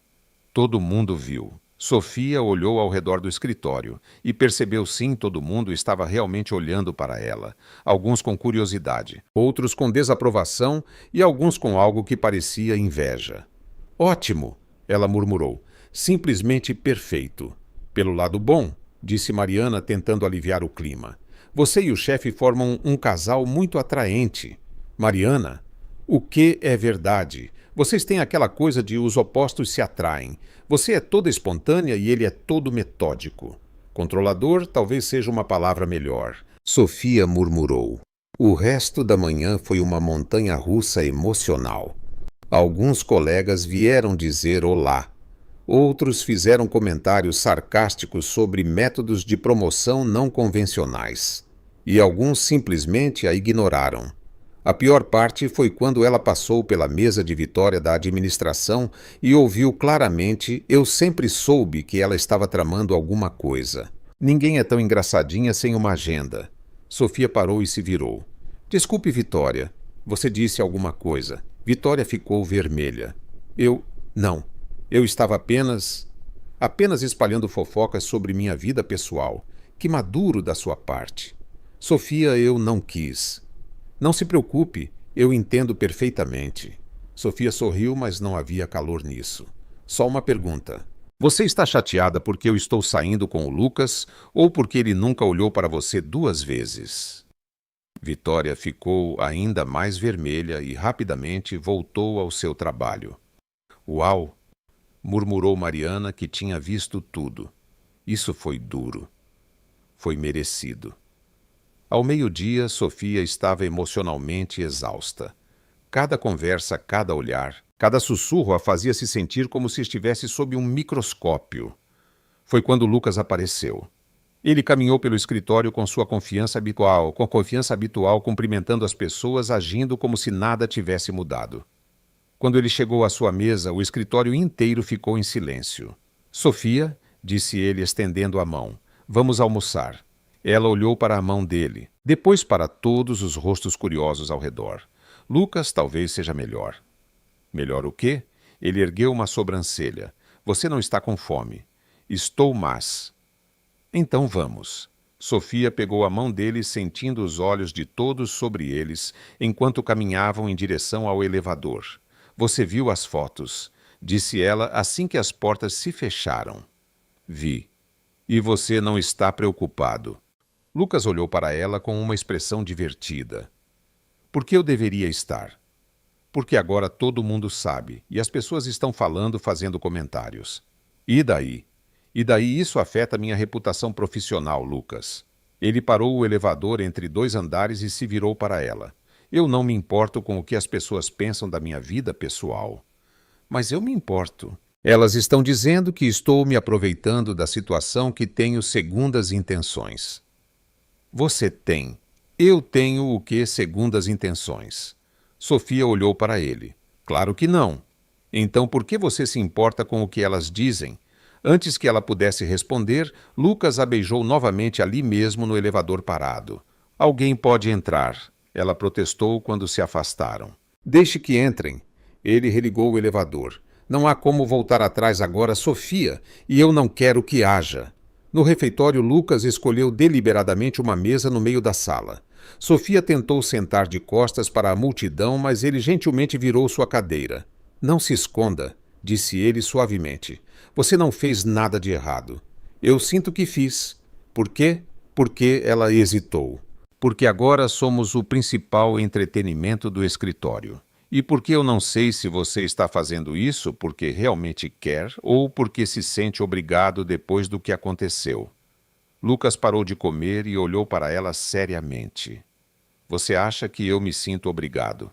Todo mundo viu. Sofia olhou ao redor do escritório e percebeu sim, todo mundo estava realmente olhando para ela. Alguns com curiosidade, outros com desaprovação e alguns com algo que parecia inveja. Ótimo, ela murmurou. Simplesmente perfeito. Pelo lado bom, disse Mariana, tentando aliviar o clima. Você e o chefe formam um casal muito atraente. Mariana, o que é verdade? Vocês têm aquela coisa de os opostos se atraem. Você é toda espontânea e ele é todo metódico. Controlador talvez seja uma palavra melhor. Sofia murmurou. O resto da manhã foi uma montanha-russa emocional. Alguns colegas vieram dizer olá. Outros fizeram comentários sarcásticos sobre métodos de promoção não convencionais. E alguns simplesmente a ignoraram. A pior parte foi quando ela passou pela mesa de Vitória da administração e ouviu claramente: eu sempre soube que ela estava tramando alguma coisa. Ninguém é tão engraçadinha sem uma agenda. Sofia parou e se virou. Desculpe, Vitória. Você disse alguma coisa. Vitória ficou vermelha. Não. Eu estava apenas espalhando fofocas sobre minha vida pessoal. Que maduro da sua parte. Sofia, eu não quis. Não se preocupe, eu entendo perfeitamente. Sofia sorriu, mas não havia calor nisso. Só uma pergunta. Você está chateada porque eu estou saindo com o Lucas ou porque ele nunca olhou para você 2 vezes? Vitória ficou ainda mais vermelha e rapidamente voltou ao seu trabalho. Uau! Murmurou Mariana, que tinha visto tudo. Isso foi duro. Foi merecido. Ao meio-dia, Sofia estava emocionalmente exausta. Cada conversa, cada olhar, cada sussurro a fazia se sentir como se estivesse sob um microscópio. Foi quando Lucas apareceu. Ele caminhou pelo escritório com sua confiança habitual, cumprimentando as pessoas, agindo como se nada tivesse mudado. Quando ele chegou à sua mesa, o escritório inteiro ficou em silêncio. Sofia, disse ele estendendo a mão, vamos almoçar. Ela olhou para a mão dele, depois para todos os rostos curiosos ao redor. Lucas talvez seja melhor. Melhor o quê? Ele ergueu uma sobrancelha. Você não está com fome. Estou, mas... Então vamos. Sofia pegou a mão dele, sentindo os olhos de todos sobre eles, enquanto caminhavam em direção ao elevador. Você viu as fotos, disse ela assim que as portas se fecharam. Vi. E você não está preocupado. Lucas olhou para ela com uma expressão divertida. Por que eu deveria estar? Porque agora todo mundo sabe, e as pessoas estão falando, fazendo comentários. E daí? E daí isso afeta minha reputação profissional, Lucas. Ele parou o elevador entre 2 andares e se virou para ela. Eu não me importo com o que as pessoas pensam da minha vida pessoal. Mas eu me importo. Elas estão dizendo que estou me aproveitando da situação, que tenho segundas intenções. Você tem. Eu tenho o que segundas intenções? Sofia olhou para ele. Claro que não. Então por que você se importa com o que elas dizem? Antes que ela pudesse responder, Lucas a beijou novamente ali mesmo no elevador parado. Alguém pode entrar, ela protestou quando se afastaram. Deixe que entrem. Ele religou o elevador. Não há como voltar atrás agora, Sofia, e eu não quero que haja. No refeitório, Lucas escolheu deliberadamente uma mesa no meio da sala. Sofia tentou sentar de costas para a multidão, mas ele gentilmente virou sua cadeira. Não se esconda, disse ele suavemente. Você não fez nada de errado. Eu sinto que fiz. Por quê? Porque ela hesitou. Porque agora somos o principal entretenimento do escritório. E porque eu não sei se você está fazendo isso porque realmente quer ou porque se sente obrigado depois do que aconteceu. Lucas parou de comer e olhou para ela seriamente. Você acha que eu me sinto obrigado?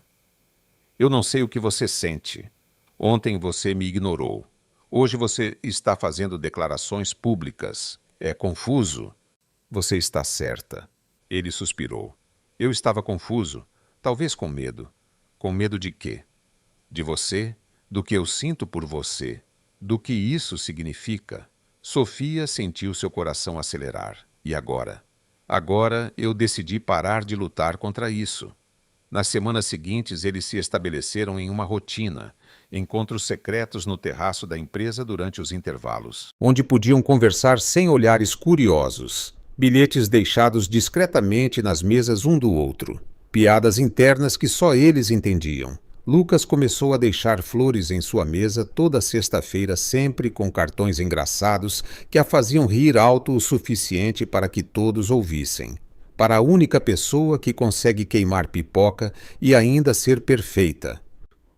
Eu não sei o que você sente. Ontem você me ignorou. Hoje você está fazendo declarações públicas. É confuso? Você está certa. Ele suspirou. Eu estava confuso, talvez com medo. Com medo de quê? De você, do que eu sinto por você, do que isso significa. Sofia sentiu seu coração acelerar. E agora? Agora eu decidi parar de lutar contra isso. Nas semanas seguintes, eles se estabeleceram em uma rotina, encontros secretos no terraço da empresa durante os intervalos, onde podiam conversar sem olhares curiosos, bilhetes deixados discretamente nas mesas um do outro, piadas internas que só eles entendiam. Lucas começou a deixar flores em sua mesa toda sexta-feira, sempre com cartões engraçados que a faziam rir alto o suficiente para que todos ouvissem. Para a única pessoa que consegue queimar pipoca e ainda ser perfeita.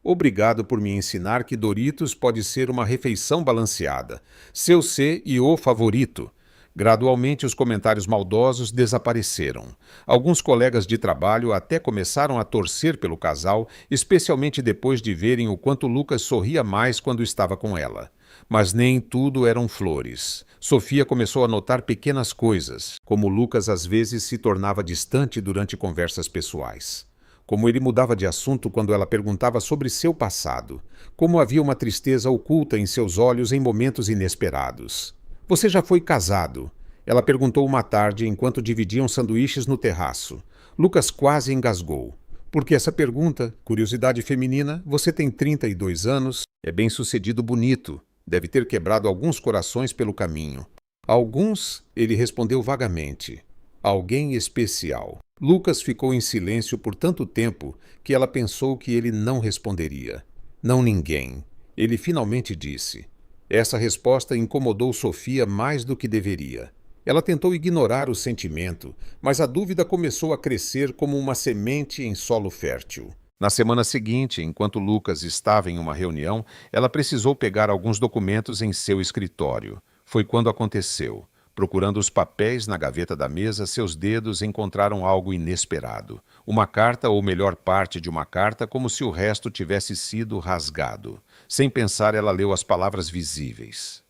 Obrigado por me ensinar que Doritos pode ser uma refeição balanceada. Seu C e o favorito. Gradualmente, os comentários maldosos desapareceram. Alguns colegas de trabalho até começaram a torcer pelo casal, especialmente depois de verem o quanto Lucas sorria mais quando estava com ela. Mas nem tudo eram flores. Sofia começou a notar pequenas coisas, como Lucas às vezes se tornava distante durante conversas pessoais. Como ele mudava de assunto quando ela perguntava sobre seu passado. Como havia uma tristeza oculta em seus olhos em momentos inesperados. Você já foi casado? Ela perguntou uma tarde enquanto dividiam sanduíches no terraço. Lucas quase engasgou. Por que essa pergunta? Curiosidade feminina, você tem 32 anos, é bem-sucedido bonito. Deve ter quebrado alguns corações pelo caminho. Alguns, ele respondeu vagamente. Alguém especial. Lucas ficou em silêncio por tanto tempo que ela pensou que ele não responderia. Não ninguém. Ele finalmente disse. Essa resposta incomodou Sofia mais do que deveria. Ela tentou ignorar o sentimento, mas a dúvida começou a crescer como uma semente em solo fértil. Na semana seguinte, enquanto Lucas estava em uma reunião, ela precisou pegar alguns documentos em seu escritório. Foi quando aconteceu. Procurando os papéis na gaveta da mesa, seus dedos encontraram algo inesperado. Uma carta, ou melhor, parte de uma carta, como se o resto tivesse sido rasgado. Sem pensar, ela leu as palavras visíveis.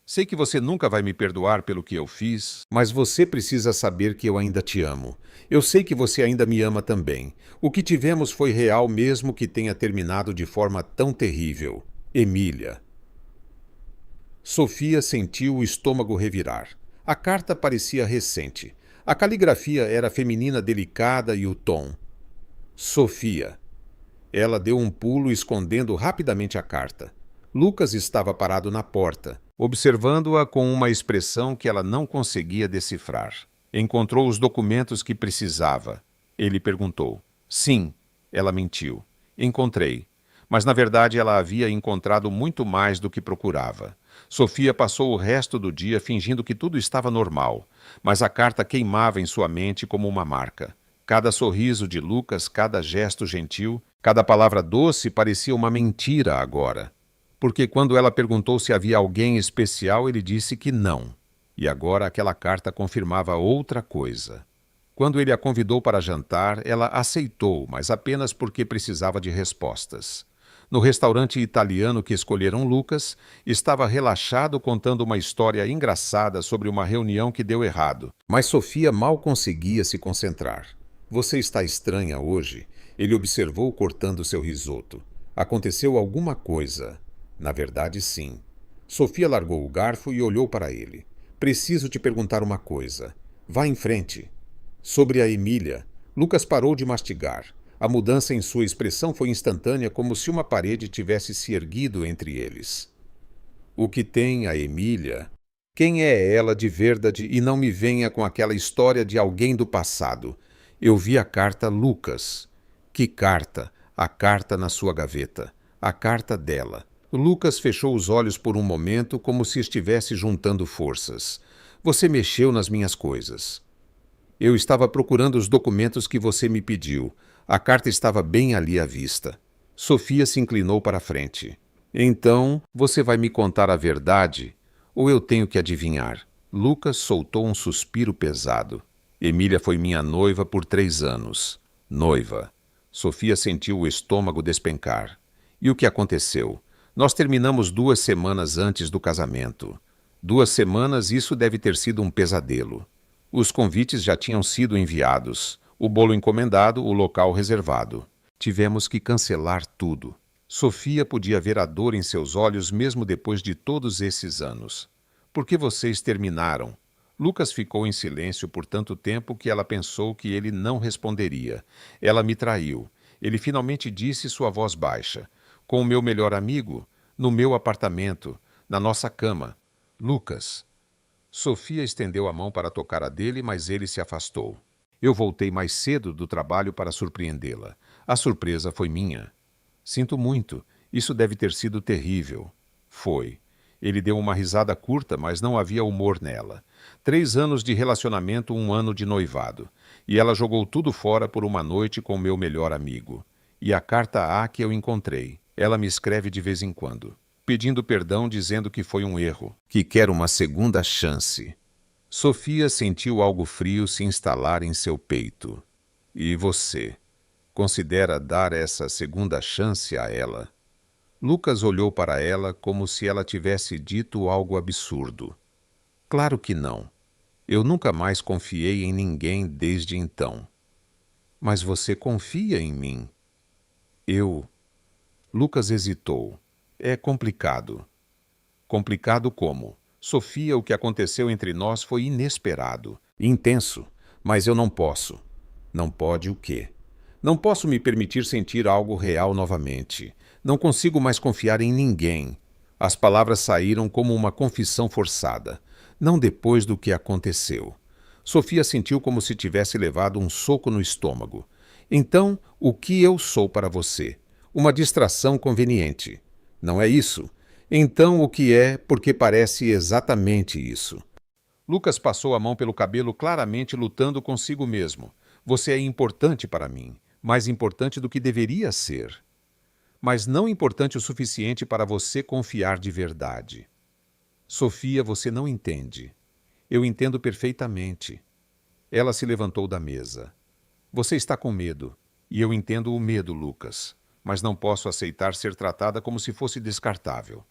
Sei que você nunca vai me perdoar pelo que eu fiz, mas você precisa saber que eu ainda te amo. Eu sei que você ainda me ama também. O que tivemos foi real mesmo que tenha terminado de forma tão terrível. Emília. Sofia sentiu o estômago revirar. A carta parecia recente. A caligrafia era feminina delicada e o tom. Sofia. Ela deu um pulo escondendo rapidamente a carta. Lucas estava parado na porta, observando-a com uma expressão que ela não conseguia decifrar. Encontrou os documentos que precisava. Ele perguntou. Sim, ela mentiu. Encontrei. Mas na verdade ela havia encontrado muito mais do que procurava. Sofia passou o resto do dia fingindo que tudo estava normal, mas a carta queimava em sua mente como uma marca. Cada sorriso de Lucas, cada gesto gentil, cada palavra doce parecia uma mentira agora. Porque quando ela perguntou se havia alguém especial, ele disse que não. E agora aquela carta confirmava outra coisa. Quando ele a convidou para jantar, ela aceitou, mas apenas porque precisava de respostas. No restaurante italiano que escolheram Lucas, estava relaxado contando uma história engraçada sobre uma reunião que deu errado. Mas Sofia mal conseguia se concentrar. Você está estranha hoje? Ele observou cortando seu risoto. Aconteceu alguma coisa. Na verdade, sim. Sofia largou o garfo e olhou para ele. Preciso te perguntar uma coisa. Vá em frente. Sobre a Emília, Lucas parou de mastigar. A mudança em sua expressão foi instantânea, como se uma parede tivesse se erguido entre eles. O que tem a Emília? Quem é ela de verdade e não me venha com aquela história de alguém do passado? Eu vi a carta Lucas. Que carta? A carta na sua gaveta. A carta dela. Lucas fechou os olhos por um momento, como se estivesse juntando forças. Você mexeu nas minhas coisas. Eu estava procurando os documentos que você me pediu. A carta estava bem ali à vista. Sofia se inclinou para a frente. Então, você vai me contar a verdade? Ou eu tenho que adivinhar? Lucas soltou um suspiro pesado. Emília foi minha noiva por 3 anos. Noiva. Sofia sentiu o estômago despencar. E o que aconteceu? Nós terminamos 2 semanas antes do casamento. 2 semanas, isso deve ter sido um pesadelo. Os convites já tinham sido enviados, o bolo encomendado, o local reservado. Tivemos que cancelar tudo. Sofia podia ver a dor em seus olhos mesmo depois de todos esses anos. Por que vocês terminaram? Lucas ficou em silêncio por tanto tempo que ela pensou que ele não responderia. Ela me traiu. Ele finalmente disse sua voz baixa. Com o meu melhor amigo, no meu apartamento, na nossa cama. Lucas. Sofia estendeu a mão para tocar a dele, mas ele se afastou. Eu voltei mais cedo do trabalho para surpreendê-la. A surpresa foi minha. Sinto muito. Isso deve ter sido terrível. Foi. Ele deu uma risada curta, mas não havia humor nela. 3 anos de relacionamento, 1 ano de noivado. E ela jogou tudo fora por uma noite com meu melhor amigo. E a carta A que eu encontrei. Ela me escreve de vez em quando, pedindo perdão, dizendo que foi um erro, que quer uma segunda chance. Sofia sentiu algo frio se instalar em seu peito. E você? Considera dar essa segunda chance a ela? Lucas olhou para ela como se ela tivesse dito algo absurdo. Claro que não. Eu nunca mais confiei em ninguém desde então. Mas você confia em mim. Eu... Lucas hesitou. É complicado. Complicado como? Sofia, o que aconteceu entre nós foi inesperado, intenso, mas eu não posso. Não pode o quê? Não posso me permitir sentir algo real novamente. Não consigo mais confiar em ninguém. As palavras saíram como uma confissão forçada. Não depois do que aconteceu. Sofia sentiu como se tivesse levado um soco no estômago. Então, o que eu sou para você? Uma distração conveniente. Não é isso? Então, o que é, porque parece exatamente isso. Lucas passou a mão pelo cabelo, claramente lutando consigo mesmo. Você é importante para mim, mais importante do que deveria ser. Mas não importante o suficiente para você confiar de verdade. Sofia, você não entende. Eu entendo perfeitamente. Ela se levantou da mesa. Você está com medo. E eu entendo o medo, Lucas. Mas não posso aceitar ser tratada como se fosse descartável.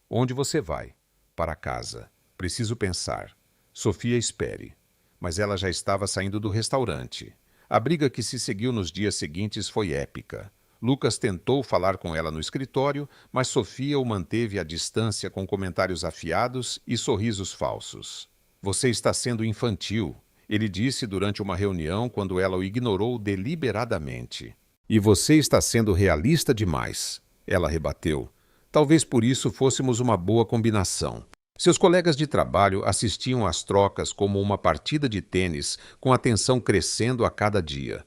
Onde você vai? Para casa. Preciso pensar. Sofia, espere. Mas ela já estava saindo do restaurante. A briga que se seguiu nos dias seguintes foi épica. Lucas tentou falar com ela no escritório, mas Sofia o manteve à distância com comentários afiados e sorrisos falsos. Você está sendo infantil, ele disse durante uma reunião quando ela o ignorou deliberadamente. E você está sendo realista demais, ela rebateu. Talvez por isso fôssemos uma boa combinação. Seus colegas de trabalho assistiam às trocas como uma partida de tênis, com a tensão crescendo a cada dia.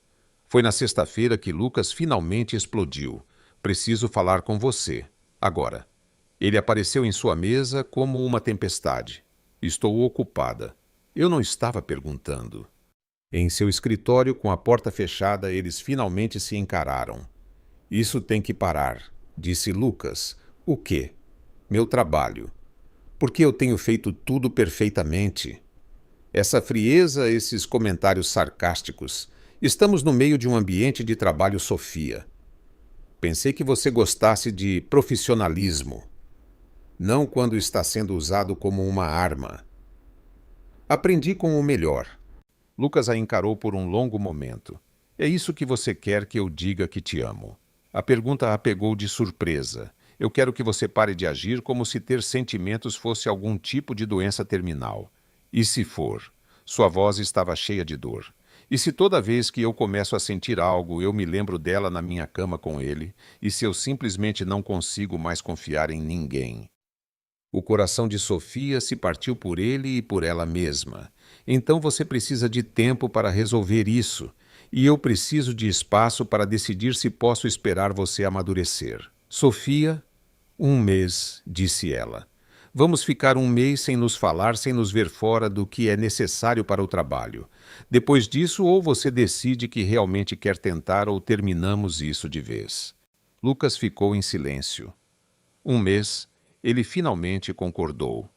Foi na sexta-feira que Lucas finalmente explodiu. Preciso falar com você. Agora. Ele apareceu em sua mesa como uma tempestade. Estou ocupada. Eu não estava perguntando. Em seu escritório, com a porta fechada, eles finalmente se encararam. Isso tem que parar, disse Lucas. O quê? Meu trabalho. Porque eu tenho feito tudo perfeitamente. Essa frieza, esses comentários sarcásticos. Estamos no meio de um ambiente de trabalho, Sofia. Pensei que você gostasse de profissionalismo. Não quando está sendo usado como uma arma. Aprendi com o melhor. Lucas a encarou por um longo momento. É isso que você quer que eu diga que te amo? A pergunta a pegou de surpresa. Eu quero que você pare de agir como se ter sentimentos fosse algum tipo de doença terminal. E se for? Sua voz estava cheia de dor. E se toda vez que eu começo a sentir algo, eu me lembro dela na minha cama com ele, e se eu simplesmente não consigo mais confiar em ninguém? O coração de Sofia se partiu por ele e por ela mesma. Então você precisa de tempo para resolver isso, e eu preciso de espaço para decidir se posso esperar você amadurecer. Sofia, 1 mês, disse ela. Vamos ficar 1 mês sem nos falar, sem nos ver fora do que é necessário para o trabalho. Depois disso, ou você decide que realmente quer tentar ou terminamos isso de vez. Lucas ficou em silêncio. 1 mês, ele finalmente concordou.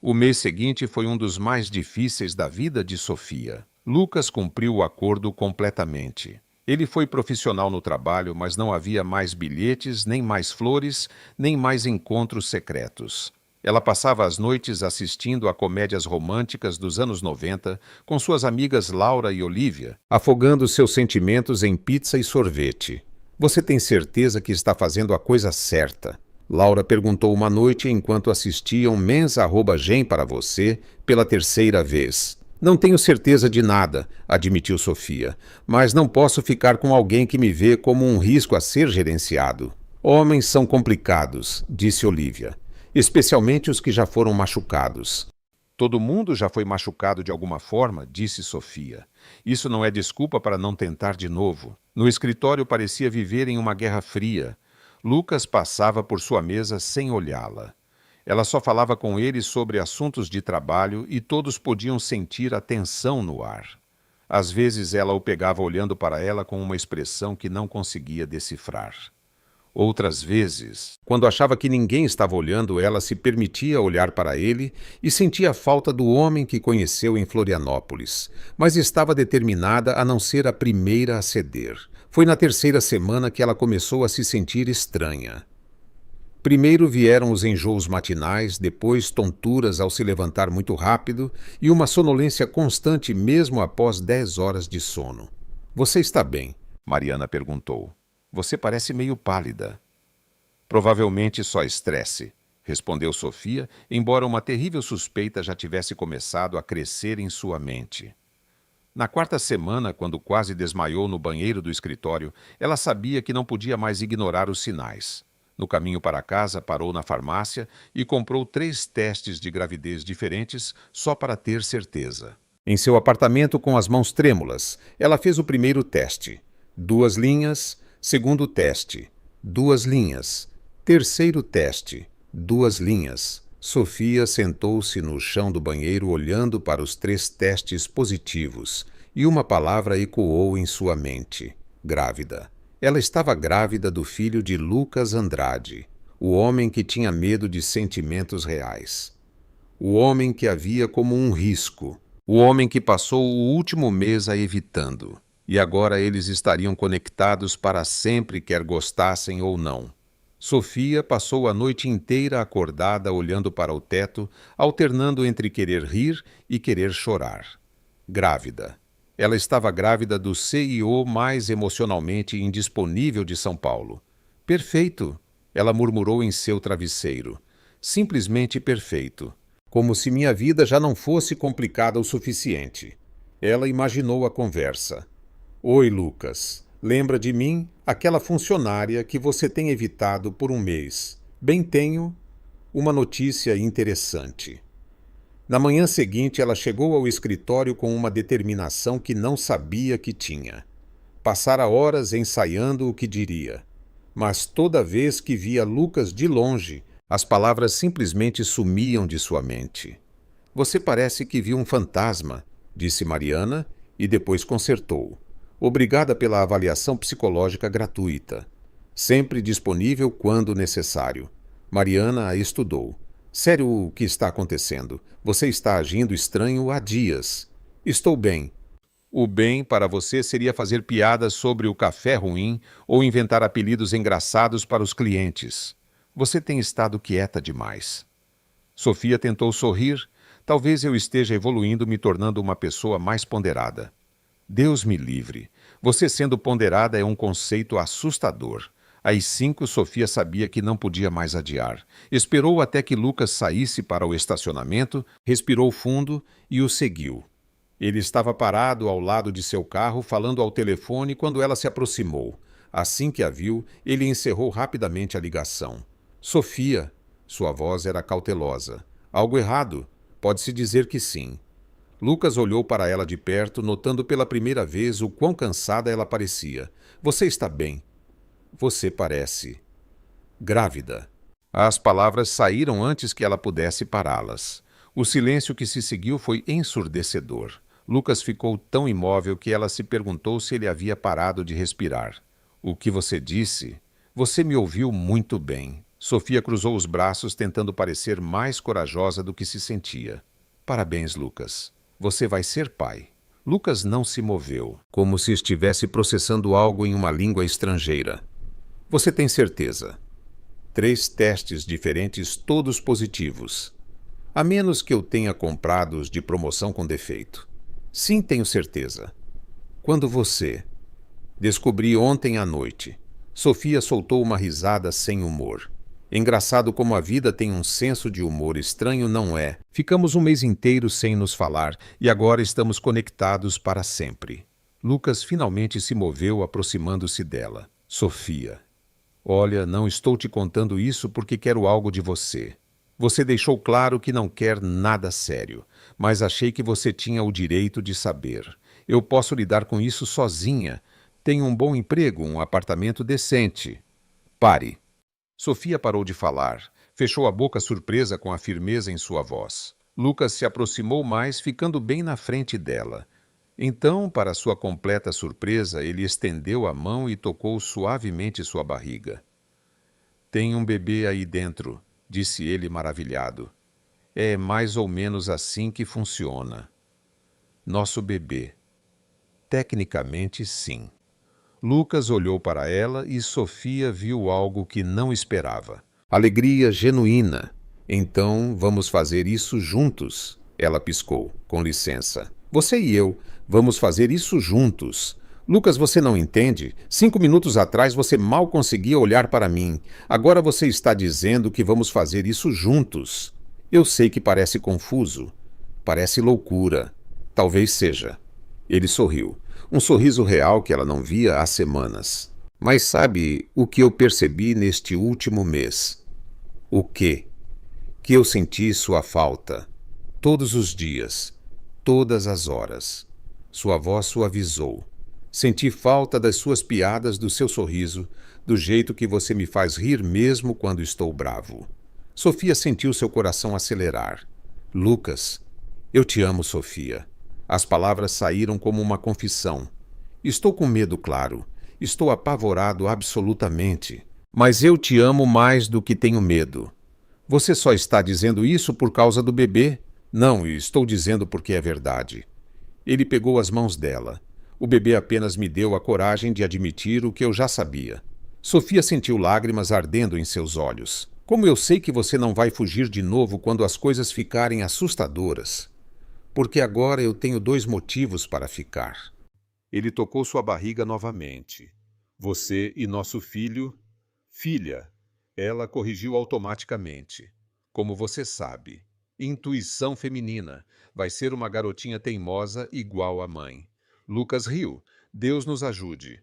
O mês seguinte foi um dos mais difíceis da vida de Sofia. Lucas cumpriu o acordo completamente. Ele foi profissional no trabalho, mas não havia mais bilhetes, nem mais flores, nem mais encontros secretos. Ela passava as noites assistindo a comédias românticas dos anos 90 com suas amigas Laura e Olivia, afogando seus sentimentos em pizza e sorvete. Você tem certeza que está fazendo a coisa certa? Laura perguntou uma noite enquanto assistiam Mens@Gen para você pela 3ª vez. Não tenho certeza de nada, admitiu Sofia, mas não posso ficar com alguém que me vê como um risco a ser gerenciado. Homens são complicados, disse Olivia, especialmente os que já foram machucados. Todo mundo já foi machucado de alguma forma, disse Sofia. Isso não é desculpa para não tentar de novo. No escritório parecia viver em uma guerra fria. Lucas passava por sua mesa sem olhá-la. Ela só falava com ele sobre assuntos de trabalho e todos podiam sentir a tensão no ar. Às vezes ela o pegava olhando para ela com uma expressão que não conseguia decifrar. Outras vezes, quando achava que ninguém estava olhando, ela se permitia olhar para ele e sentia a falta do homem que conheceu em Florianópolis, mas estava determinada a não ser a primeira a ceder. Foi na 3ª semana que ela começou a se sentir estranha. Primeiro vieram os enjoos matinais, depois tonturas ao se levantar muito rápido e uma sonolência constante mesmo após 10 horas de sono. Você está bem? Mariana perguntou. Você parece meio pálida. Provavelmente só estresse, respondeu Sofia, embora uma terrível suspeita já tivesse começado a crescer em sua mente. Na quarta semana, quando quase desmaiou no banheiro do escritório, ela sabia que não podia mais ignorar os sinais. No caminho para casa, parou na farmácia e comprou 3 testes de gravidez diferentes só para ter certeza. Em seu apartamento, com as mãos trêmulas, ela fez o primeiro teste. 2 linhas. Segundo teste. 2 linhas. Terceiro teste. 2 linhas. Sofia sentou-se no chão do banheiro olhando para os 3 testes positivos e uma palavra ecoou em sua mente. Grávida. Ela estava grávida do filho de Lucas Andrade, o homem que tinha medo de sentimentos reais. O homem que a via como um risco. O homem que passou o último mês a evitando. E agora eles estariam conectados para sempre, quer gostassem ou não. Sofia passou a noite inteira acordada olhando para o teto, alternando entre querer rir e querer chorar. Grávida. Ela estava grávida do CEO mais emocionalmente indisponível de São Paulo. Perfeito, ela murmurou em seu travesseiro. Simplesmente perfeito. Como se minha vida já não fosse complicada o suficiente. Ela imaginou a conversa. Oi, Lucas. Lembra de mim? Aquela funcionária que você tem evitado por um mês. Bem, tenho uma notícia interessante. Na manhã seguinte, ela chegou ao escritório com uma determinação que não sabia que tinha. Passara horas ensaiando o que diria. Mas toda vez que via Lucas de longe, as palavras simplesmente sumiam de sua mente. Você parece que viu um fantasma, disse Mariana, e depois consertou. Obrigada pela avaliação psicológica gratuita. Sempre disponível quando necessário. Mariana a estudou. Sério, o que está acontecendo? Você está agindo estranho há dias. Estou bem. O bem para você seria fazer piadas sobre o café ruim ou inventar apelidos engraçados para os clientes. Você tem estado quieta demais. Sofia tentou sorrir. Talvez eu esteja evoluindo, me tornando uma pessoa mais ponderada. Deus me livre. Você sendo ponderada é um conceito assustador. Às 5, Sofia sabia que não podia mais adiar. Esperou até que Lucas saísse para o estacionamento, respirou fundo e o seguiu. Ele estava parado ao lado de seu carro, falando ao telefone quando ela se aproximou. Assim que a viu, ele encerrou rapidamente a ligação. Sofia. Sua voz era cautelosa. Algo errado? Pode-se dizer que sim. Lucas olhou para ela de perto, notando pela primeira vez o quão cansada ela parecia. Você está bem? Você parece grávida. As palavras saíram antes que ela pudesse pará-las. O silêncio que se seguiu foi ensurdecedor. Lucas ficou tão imóvel que ela se perguntou se ele havia parado de respirar. O que você disse? Você me ouviu muito bem. Sofia cruzou os braços, tentando parecer mais corajosa do que se sentia. Parabéns, Lucas. Você vai ser pai. Lucas não se moveu, como se estivesse processando algo em uma língua estrangeira. Você tem certeza? 3 testes diferentes, todos positivos. A menos que eu tenha comprado os de promoção com defeito. Sim, tenho certeza. Quando você... Descobri ontem à noite. Sofia soltou uma risada sem humor. Engraçado como a vida tem um senso de humor estranho, não é? Ficamos um mês inteiro sem nos falar e agora estamos conectados para sempre. Lucas finalmente se moveu, aproximando-se dela. Sofia. Olha, não estou te contando isso porque quero algo de você. Você deixou claro que não quer nada sério, mas achei que você tinha o direito de saber. Eu posso lidar com isso sozinha. Tenho um bom emprego, um apartamento decente. Pare. Sofia parou de falar. Fechou a boca surpresa com a firmeza em sua voz. Lucas se aproximou mais, ficando bem na frente dela. Então, para sua completa surpresa, ele estendeu a mão e tocou suavemente sua barriga. Tem um bebê aí dentro, disse ele maravilhado. É mais ou menos assim que funciona. Nosso bebê. Tecnicamente, sim. Lucas olhou para ela e Sofia viu algo que não esperava. Alegria genuína. Então, vamos fazer isso juntos. Ela piscou. Com licença. Você e eu, vamos fazer isso juntos. Lucas, você não entende? 5 minutos atrás você mal conseguia olhar para mim. Agora você está dizendo que vamos fazer isso juntos. Eu sei que parece confuso. Parece loucura. Talvez seja. Ele sorriu. Um sorriso real que ela não via há semanas. Mas sabe o que eu percebi neste último mês? O quê? Que eu senti sua falta. Todos os dias. Todas as horas. Sua voz suavizou. Senti falta das suas piadas, do seu sorriso, do jeito que você me faz rir mesmo quando estou bravo. Sofia sentiu seu coração acelerar. Lucas, eu te amo, Sofia. As palavras saíram como uma confissão. Estou com medo, claro. Estou apavorado absolutamente. Mas eu te amo mais do que tenho medo. Você só está dizendo isso por causa do bebê? Não, estou dizendo porque é verdade. Ele pegou as mãos dela. O bebê apenas me deu a coragem de admitir o que eu já sabia. Sofia sentiu lágrimas ardendo em seus olhos. Como eu sei que você não vai fugir de novo quando as coisas ficarem assustadoras? Porque agora eu tenho 2 motivos para ficar. Ele tocou sua barriga novamente. Você e nosso filho... Filha. Ela corrigiu automaticamente. Como você sabe. Intuição feminina. Vai ser uma garotinha teimosa igual a mãe. Lucas riu. Deus nos ajude.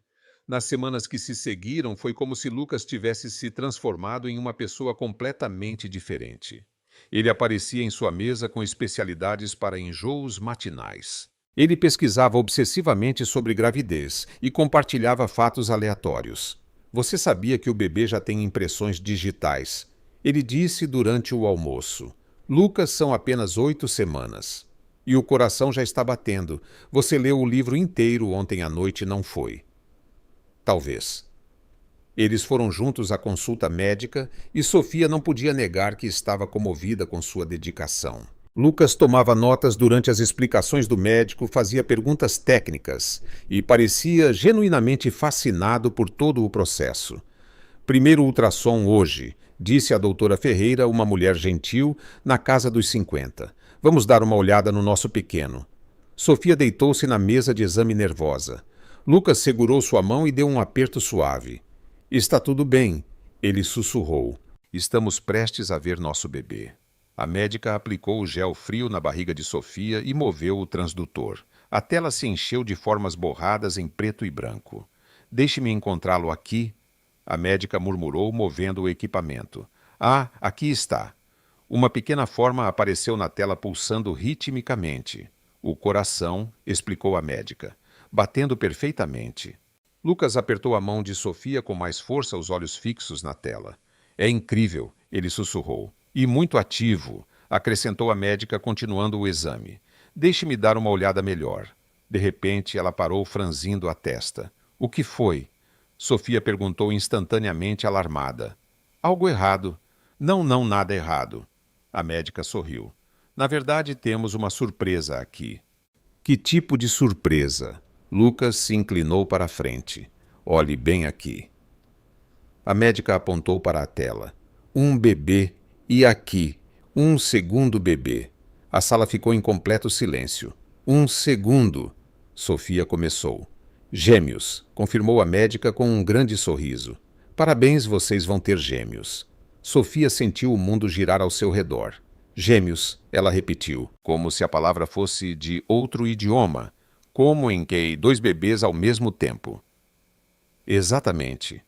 Nas semanas que se seguiram, foi como se Lucas tivesse se transformado em uma pessoa completamente diferente. Ele aparecia em sua mesa com especialidades para enjoos matinais. Ele pesquisava obsessivamente sobre gravidez e compartilhava fatos aleatórios. Você sabia que o bebê já tem impressões digitais? Ele disse durante o almoço. Lucas, são apenas 8 semanas. E o coração já está batendo. Você leu o livro inteiro ontem à noite, não foi? Talvez. Eles foram juntos à consulta médica e Sofia não podia negar que estava comovida com sua dedicação. Lucas tomava notas durante as explicações do médico, fazia perguntas técnicas e parecia genuinamente fascinado por todo o processo. Primeiro ultrassom hoje, disse a doutora Ferreira, uma mulher gentil, na casa dos 50. Vamos dar uma olhada no nosso pequeno. Sofia deitou-se na mesa de exame nervosa. Lucas segurou sua mão e deu um aperto suave. Está tudo bem, ele sussurrou. Estamos prestes a ver nosso bebê. A médica aplicou o gel frio na barriga de Sofia e moveu o transdutor. A tela se encheu de formas borradas em preto e branco. Deixe-me encontrá-lo aqui. A médica murmurou, movendo o equipamento. Ah, aqui está. Uma pequena forma apareceu na tela pulsando ritmicamente. O coração, explicou a médica, batendo perfeitamente. Lucas apertou a mão de Sofia com mais força, os olhos fixos na tela. É incrível, ele sussurrou. E muito ativo, acrescentou a médica, continuando o exame. Deixe-me dar uma olhada melhor. De repente, ela parou, franzindo a testa. O que foi? Sofia perguntou instantaneamente, alarmada. Algo errado. Não, nada errado. A médica sorriu. Na verdade, temos uma surpresa aqui. Que tipo de surpresa? Lucas se inclinou para a frente. Olhe bem aqui. A médica apontou para a tela. Um bebê e aqui, um segundo bebê. A sala ficou em completo silêncio. Um segundo. Sofia começou. Gêmeos, confirmou a médica com um grande sorriso. Parabéns, vocês vão ter gêmeos. Sofia sentiu o mundo girar ao seu redor. Gêmeos, ela repetiu, como se a palavra fosse de outro idioma, como em que 2 bebês ao mesmo tempo. Exatamente.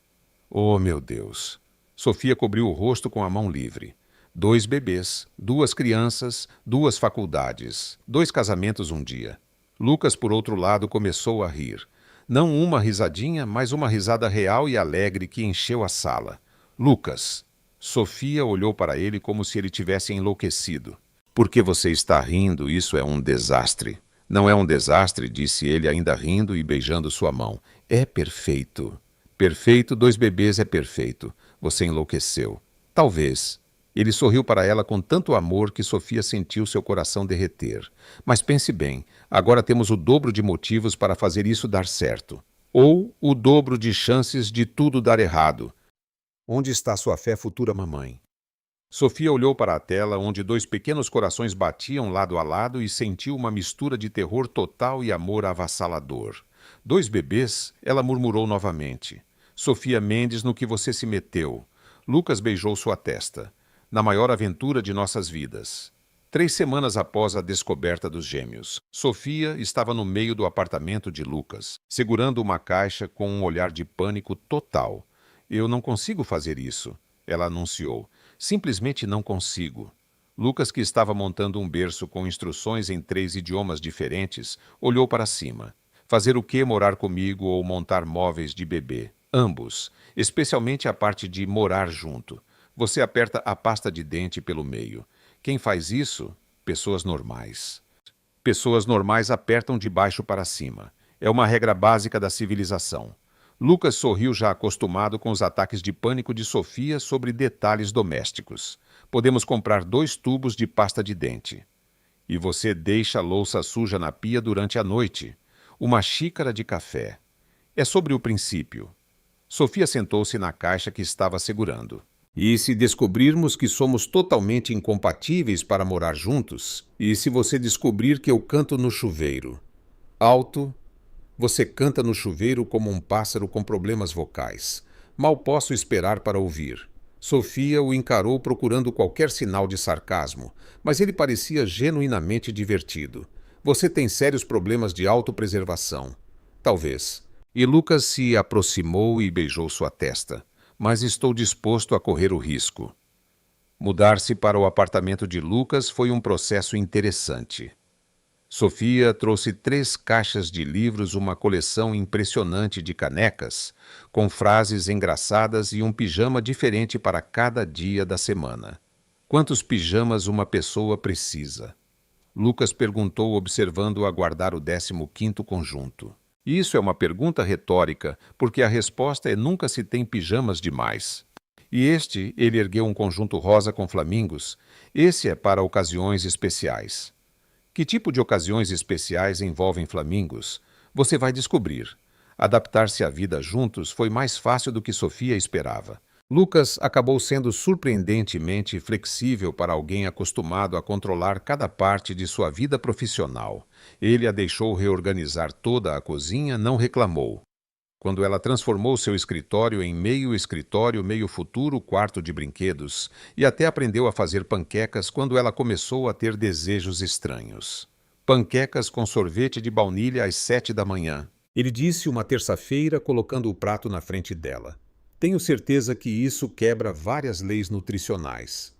Oh, meu Deus. Sofia cobriu o rosto com a mão livre. 2 bebês, 2 crianças, 2 faculdades, 2 casamentos um dia. Lucas, por outro lado, começou a rir. Não uma risadinha, mas uma risada real e alegre que encheu a sala. Lucas. Sofia olhou para ele como se ele tivesse enlouquecido. Por que você está rindo? Isso é um desastre. Não é um desastre, disse ele, ainda rindo e beijando sua mão. É perfeito. Perfeito, 2 bebês é perfeito. Você enlouqueceu. Talvez. Ele sorriu para ela com tanto amor que Sofia sentiu seu coração derreter. Mas pense bem, agora temos o dobro de motivos para fazer isso dar certo. Ou o dobro de chances de tudo dar errado. Onde está sua fé, futura mamãe? Sofia olhou para a tela, onde 2 pequenos corações batiam lado a lado e sentiu uma mistura de terror total e amor avassalador. 2 bebês? Ela murmurou novamente. Sofia Mendes, no que você se meteu? Lucas beijou sua testa. Na maior aventura de nossas vidas. 3 semanas após a descoberta dos gêmeos, Sofia estava no meio do apartamento de Lucas, segurando uma caixa com um olhar de pânico total. Eu não consigo fazer isso, ela anunciou. Simplesmente não consigo. Lucas, que estava montando um berço com instruções em 3 idiomas diferentes, olhou para cima. Fazer o quê? Morar comigo ou montar móveis de bebê? Ambos, especialmente a parte de morar junto. Você aperta a pasta de dente pelo meio. Quem faz isso? Pessoas normais. Pessoas normais apertam de baixo para cima. É uma regra básica da civilização. Lucas sorriu, já acostumado com os ataques de pânico de Sofia sobre detalhes domésticos. Podemos comprar 2 tubos de pasta de dente. E você deixa a louça suja na pia durante a noite. Uma xícara de café. É sobre o princípio. Sofia sentou-se na caixa que estava segurando. E se descobrirmos que somos totalmente incompatíveis para morar juntos? E se você descobrir que eu canto no chuveiro? Alto, você canta no chuveiro como um pássaro com problemas vocais. Mal posso esperar para ouvir. Sofia o encarou procurando qualquer sinal de sarcasmo, mas ele parecia genuinamente divertido. Você tem sérios problemas de autopreservação. Talvez. E Lucas se aproximou e beijou sua testa. Mas estou disposto a correr o risco. Mudar-se para o apartamento de Lucas foi um processo interessante. Sofia trouxe 3 caixas de livros, uma coleção impressionante de canecas, com frases engraçadas e um pijama diferente para cada dia da semana. Quantos pijamas uma pessoa precisa? Lucas perguntou, observando-a guardar o 15º conjunto. Isso é uma pergunta retórica, porque a resposta é nunca se tem pijamas demais. E ele ergueu um conjunto rosa com flamingos. Esse é para ocasiões especiais. Que tipo de ocasiões especiais envolvem flamingos? Você vai descobrir. Adaptar-se à vida juntos foi mais fácil do que Sofia esperava. Lucas acabou sendo surpreendentemente flexível para alguém acostumado a controlar cada parte de sua vida profissional. Ele a deixou reorganizar toda a cozinha, não reclamou. Quando ela transformou seu escritório em meio escritório, meio futuro quarto de brinquedos, e até aprendeu a fazer panquecas quando ela começou a ter desejos estranhos. Panquecas com sorvete de baunilha às 7 da manhã. Ele disse uma terça-feira, colocando o prato na frente dela. Tenho certeza que isso quebra várias leis nutricionais.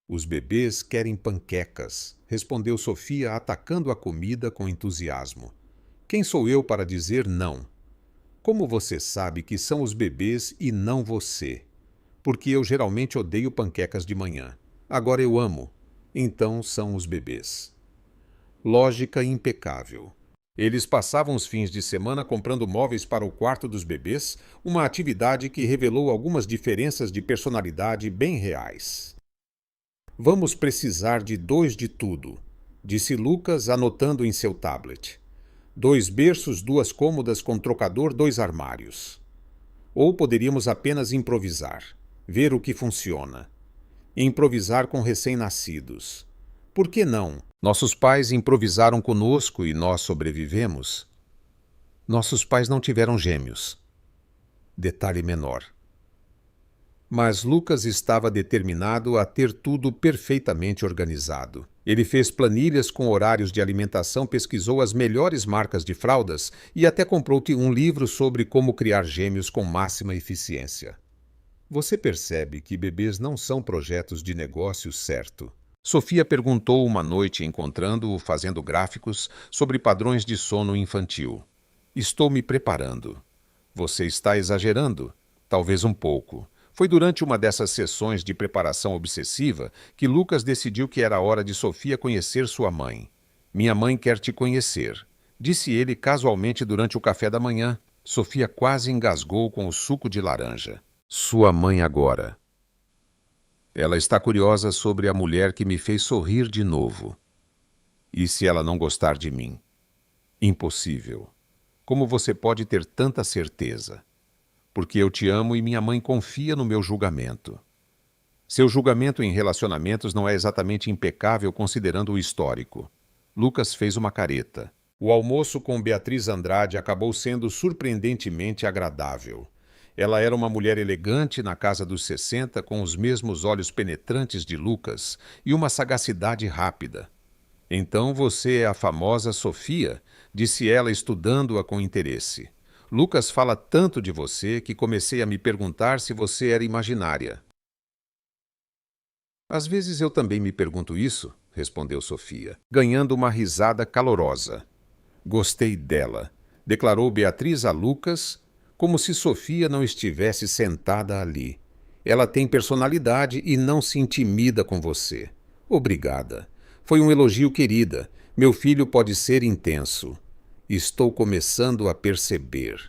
Os bebês querem panquecas, respondeu Sofia, atacando a comida com entusiasmo. Quem sou eu para dizer não? Como você sabe que são os bebês e não você? Porque eu geralmente odeio panquecas de manhã. Agora eu amo. Então são os bebês. Lógica impecável. Eles passavam os fins de semana comprando móveis para o quarto dos bebês, uma atividade que revelou algumas diferenças de personalidade bem reais. Vamos precisar de 2 de tudo, disse Lucas, anotando em seu tablet. 2 berços, 2 cômodas com trocador, 2 armários. Ou poderíamos apenas improvisar, ver o que funciona. Improvisar com recém-nascidos. Por que não? Nossos pais improvisaram conosco e nós sobrevivemos. Nossos pais não tiveram gêmeos. Detalhe menor. Mas Lucas estava determinado a ter tudo perfeitamente organizado. Ele fez planilhas com horários de alimentação, pesquisou as melhores marcas de fraldas e até comprou um livro sobre como criar gêmeos com máxima eficiência. Você percebe que bebês não são projetos de negócio, certo? Sofia perguntou uma noite, encontrando-o fazendo gráficos sobre padrões de sono infantil. Estou me preparando. Você está exagerando? Talvez um pouco. Foi durante uma dessas sessões de preparação obsessiva que Lucas decidiu que era hora de Sofia conhecer sua mãe. Minha mãe quer te conhecer, disse ele casualmente durante o café da manhã. Sofia quase engasgou com o suco de laranja. Sua mãe agora. Ela está curiosa sobre a mulher que me fez sorrir de novo. E se ela não gostar de mim? Impossível. Como você pode ter tanta certeza? Porque eu te amo e minha mãe confia no meu julgamento. Seu julgamento em relacionamentos não é exatamente impecável considerando o histórico. Lucas fez uma careta. O almoço com Beatriz Andrade acabou sendo surpreendentemente agradável. Ela era uma mulher elegante na casa dos 60, com os mesmos olhos penetrantes de Lucas e uma sagacidade rápida. Então você é a famosa Sofia, disse ela, estudando-a com interesse. Lucas fala tanto de você que comecei a me perguntar se você era imaginária. Às vezes eu também me pergunto isso, respondeu Sofia, ganhando uma risada calorosa. Gostei dela, declarou Beatriz a Lucas, como se Sofia não estivesse sentada ali. Ela tem personalidade e não se intimida com você. Obrigada. Foi um elogio, querida. Meu filho pode ser intenso. Estou começando a perceber.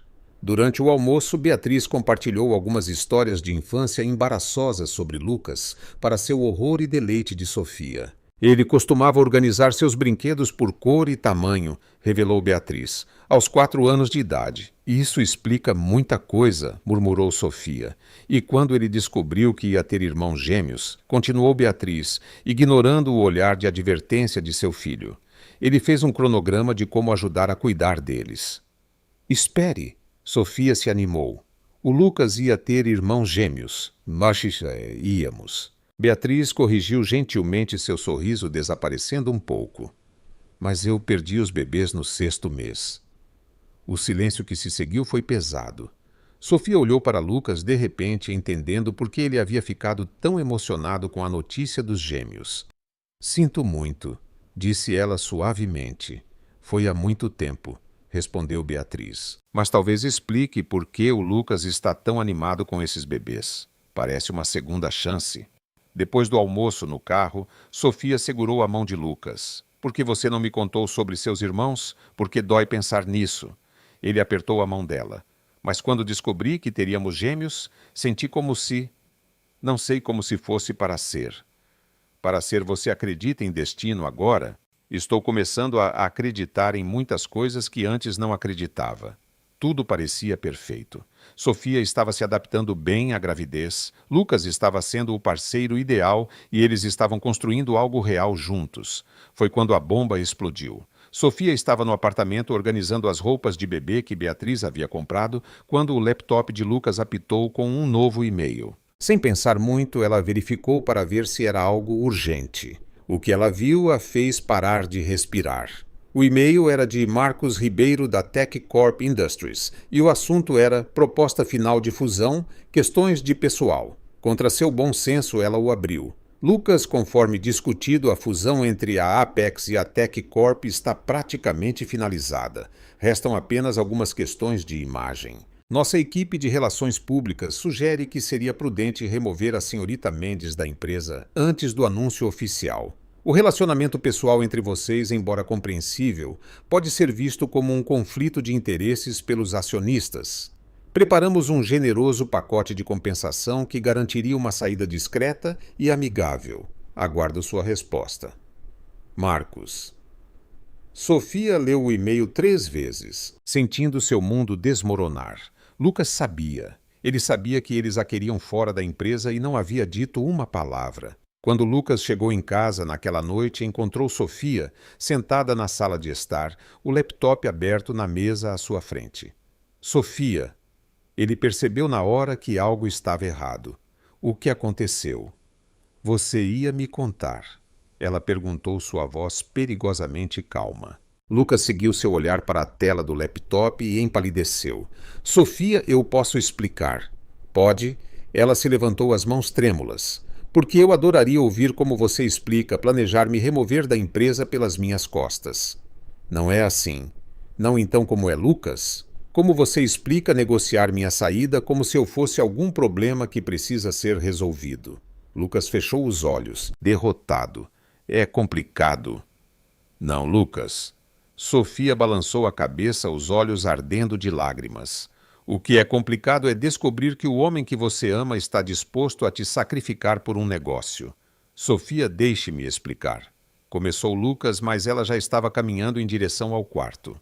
Durante o almoço, Beatriz compartilhou algumas histórias de infância embaraçosas sobre Lucas, para seu horror e deleite de Sofia. Ele costumava organizar seus brinquedos por cor e tamanho, revelou Beatriz, aos 4 anos de idade. Isso explica muita coisa, murmurou Sofia. E quando ele descobriu que ia ter irmãos gêmeos, continuou Beatriz, ignorando o olhar de advertência de seu filho. Ele fez um cronograma de como ajudar a cuidar deles. Espere, Sofia se animou. O Lucas ia ter irmãos gêmeos. Nós íamos. Beatriz corrigiu gentilmente seu sorriso, desaparecendo um pouco. Mas eu perdi os bebês no 6º mês. O silêncio que se seguiu foi pesado. Sofia olhou para Lucas de repente, entendendo por que ele havia ficado tão emocionado com a notícia dos gêmeos. Sinto muito, disse ela suavemente. Foi há muito tempo, respondeu Beatriz. Mas talvez explique por que o Lucas está tão animado com esses bebês. Parece uma segunda chance. Depois do almoço no carro, Sofia segurou a mão de Lucas. Por que você não me contou sobre seus irmãos? Porque dói pensar nisso. Ele apertou a mão dela. Mas quando descobri que teríamos gêmeos, senti como se... Não sei, como se fosse para ser. Para ser, você acredita em destino agora? Estou começando a acreditar em muitas coisas que antes não acreditava. Tudo parecia perfeito. Sofia estava se adaptando bem à gravidez, Lucas estava sendo o parceiro ideal e eles estavam construindo algo real juntos. Foi quando a bomba explodiu. Sofia estava no apartamento organizando as roupas de bebê que Beatriz havia comprado, quando o laptop de Lucas apitou com um novo e-mail. Sem pensar muito, ela verificou para ver se era algo urgente. O que ela viu a fez parar de respirar. O e-mail era de Marcos Ribeiro, da Tech Corp Industries, e o assunto era proposta final de fusão, questões de pessoal. Contra seu bom senso, ela o abriu. Lucas, conforme discutido, a fusão entre a Apex e a Tech Corp está praticamente finalizada. Restam apenas algumas questões de imagem. Nossa equipe de relações públicas sugere que seria prudente remover a senhorita Mendes da empresa antes do anúncio oficial. O relacionamento pessoal entre vocês, embora compreensível, pode ser visto como um conflito de interesses pelos acionistas. Preparamos um generoso pacote de compensação que garantiria uma saída discreta e amigável. Aguardo sua resposta. Marcos. Sofia leu o e-mail 3 vezes, sentindo seu mundo desmoronar. Lucas sabia. Ele sabia que eles a queriam fora da empresa e não havia dito uma palavra. Quando Lucas chegou em casa naquela noite, encontrou Sofia sentada na sala de estar, o laptop aberto na mesa à sua frente. Sofia. Ele percebeu na hora que algo estava errado. O que aconteceu? Você ia me contar. Ela perguntou, sua voz perigosamente calma. Lucas seguiu seu olhar para a tela do laptop e empalideceu. Sofia, eu posso explicar. Pode? Ela se levantou, as mãos trêmulas. Porque eu adoraria ouvir como você explica planejar me remover da empresa pelas minhas costas. Não é assim. Não então como é Lucas? Como você explica negociar minha saída como se eu fosse algum problema que precisa ser resolvido? Lucas fechou os olhos, derrotado. É complicado. Não, Lucas. Sofia balançou a cabeça, os olhos ardendo de lágrimas. O que é complicado é descobrir que o homem que você ama está disposto a te sacrificar por um negócio. Sofia, deixe-me explicar. Começou Lucas, mas ela já estava caminhando em direção ao quarto.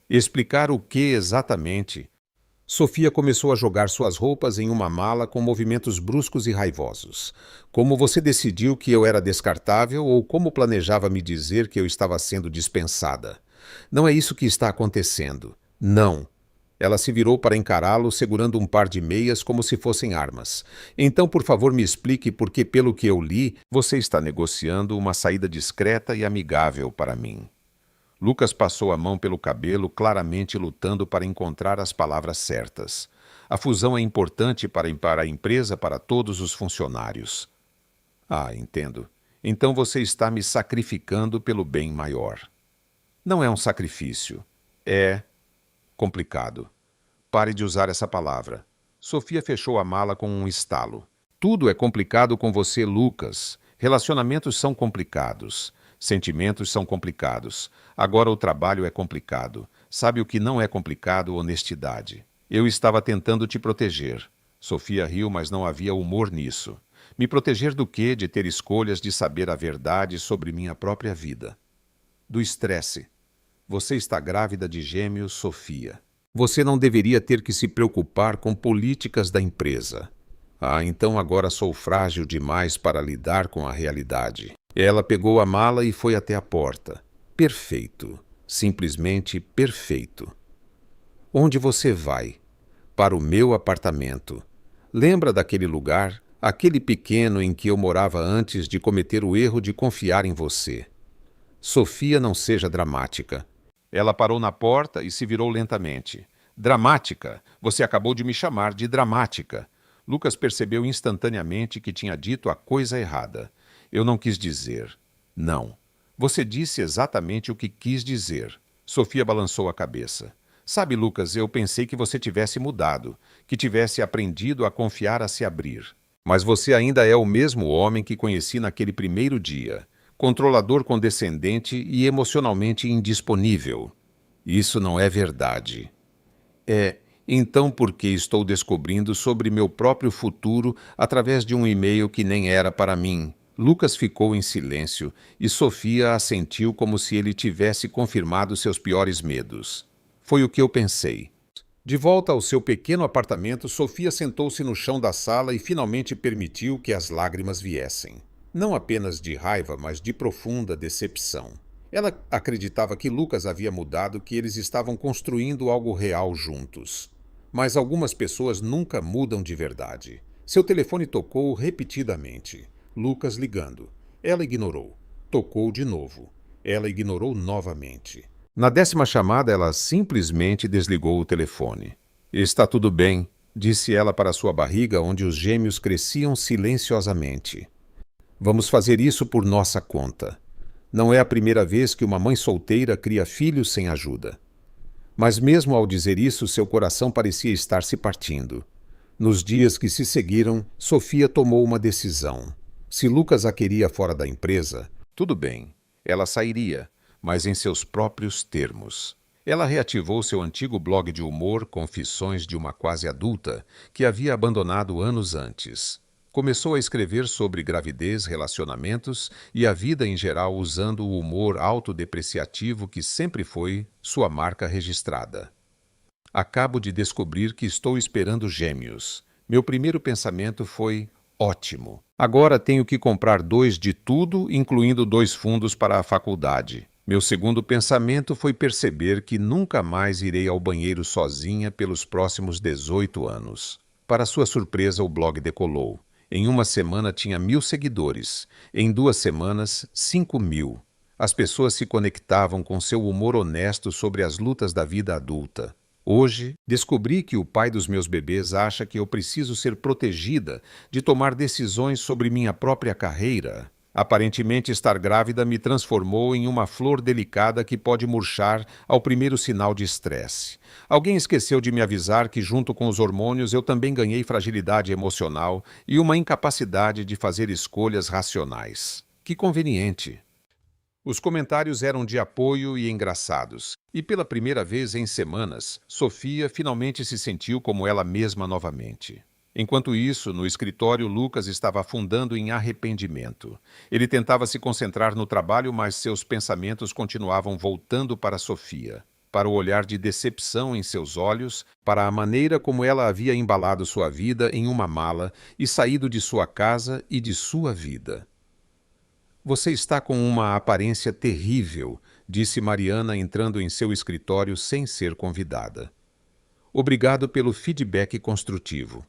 Explicar o que exatamente? Sofia começou a jogar suas roupas em uma mala com movimentos bruscos e raivosos. Como você decidiu que eu era descartável ou como planejava me dizer que eu estava sendo dispensada? Não é isso que está acontecendo. Não. Ela se virou para encará-lo, segurando um par de meias como se fossem armas. Então, por favor, me explique por que, pelo que eu li, você está negociando uma saída discreta e amigável para mim. Lucas passou a mão pelo cabelo, claramente lutando para encontrar as palavras certas. A fusão é importante para a empresa, para todos os funcionários. Ah, entendo. Então você está me sacrificando pelo bem maior. Não é um sacrifício. É complicado. Pare de usar essa palavra. Sofia fechou a mala com um estalo. Tudo é complicado com você, Lucas. Relacionamentos são complicados. Sentimentos são complicados. Agora o trabalho é complicado. Sabe o que não é complicado? Honestidade. Eu estava tentando te proteger. Sofia riu, mas não havia humor nisso. Me proteger do quê? De ter escolhas, de saber a verdade sobre minha própria vida. Do estresse. Você está grávida de gêmeos, Sofia. Você não deveria ter que se preocupar com políticas da empresa. Ah, então agora sou frágil demais para lidar com a realidade. Ela pegou a mala e foi até a porta. Perfeito. Simplesmente perfeito. Onde você vai? Para o meu apartamento. Lembra daquele lugar? Aquele pequeno em que eu morava antes de cometer o erro de confiar em você. Sofia, não seja dramática. Ela parou na porta e se virou lentamente. Dramática! Você acabou de me chamar de dramática. Lucas percebeu instantaneamente que tinha dito a coisa errada. Eu não quis dizer. Não. Você disse exatamente o que quis dizer. Sofia balançou a cabeça. Sabe, Lucas, eu pensei que você tivesse mudado, que tivesse aprendido a confiar, a se abrir. Mas você ainda é o mesmo homem que conheci naquele primeiro dia. Controlador, condescendente e emocionalmente indisponível. Isso não é verdade. Então por que estou descobrindo sobre meu próprio futuro através de um e-mail que nem era para mim? Lucas ficou em silêncio e Sofia assentiu como se ele tivesse confirmado seus piores medos. Foi o que eu pensei. De volta ao seu pequeno apartamento, Sofia sentou-se no chão da sala e finalmente permitiu que as lágrimas viessem. Não apenas de raiva, mas de profunda decepção. Ela acreditava que Lucas havia mudado, que eles estavam construindo algo real juntos. Mas algumas pessoas nunca mudam de verdade. Seu telefone tocou repetidamente. Lucas ligando. Ela ignorou. Tocou de novo. Ela ignorou novamente. Na 10ª chamada, ela simplesmente desligou o telefone. Está tudo bem, disse ela para sua barriga, onde os gêmeos cresciam silenciosamente. Vamos fazer isso por nossa conta. Não é a primeira vez que uma mãe solteira cria filhos sem ajuda. Mas mesmo ao dizer isso, seu coração parecia estar se partindo. Nos dias que se seguiram, Sofia tomou uma decisão. Se Lucas a queria fora da empresa, tudo bem, ela sairia, mas em seus próprios termos. Ela reativou seu antigo blog de humor, Confissões de uma Quase Adulta, que havia abandonado anos antes. Começou a escrever sobre gravidez, relacionamentos e a vida em geral usando o humor autodepreciativo que sempre foi sua marca registrada. Acabo de descobrir que estou esperando gêmeos. Meu primeiro pensamento foi, ótimo. Agora tenho que comprar 2 de tudo, incluindo 2 fundos para a faculdade. Meu segundo pensamento foi perceber que nunca mais irei ao banheiro sozinha pelos próximos 18 anos. Para sua surpresa, o blog decolou. Em uma semana tinha 1.000 seguidores. Em 2 semanas, 5.000. As pessoas se conectavam com seu humor honesto sobre as lutas da vida adulta. Hoje, descobri que o pai dos meus bebês acha que eu preciso ser protegida de tomar decisões sobre minha própria carreira. Aparentemente, estar grávida me transformou em uma flor delicada que pode murchar ao primeiro sinal de estresse. Alguém esqueceu de me avisar que, junto com os hormônios, eu também ganhei fragilidade emocional e uma incapacidade de fazer escolhas racionais. Que conveniente! Os comentários eram de apoio e engraçados. E pela primeira vez em semanas, Sofia finalmente se sentiu como ela mesma novamente. Enquanto isso, no escritório, Lucas estava afundando em arrependimento. Ele tentava se concentrar no trabalho, mas seus pensamentos continuavam voltando para Sofia, para o olhar de decepção em seus olhos, para a maneira como ela havia embalado sua vida em uma mala e saído de sua casa e de sua vida. Você está com uma aparência terrível, disse Mariana entrando em seu escritório sem ser convidada. Obrigado pelo feedback construtivo.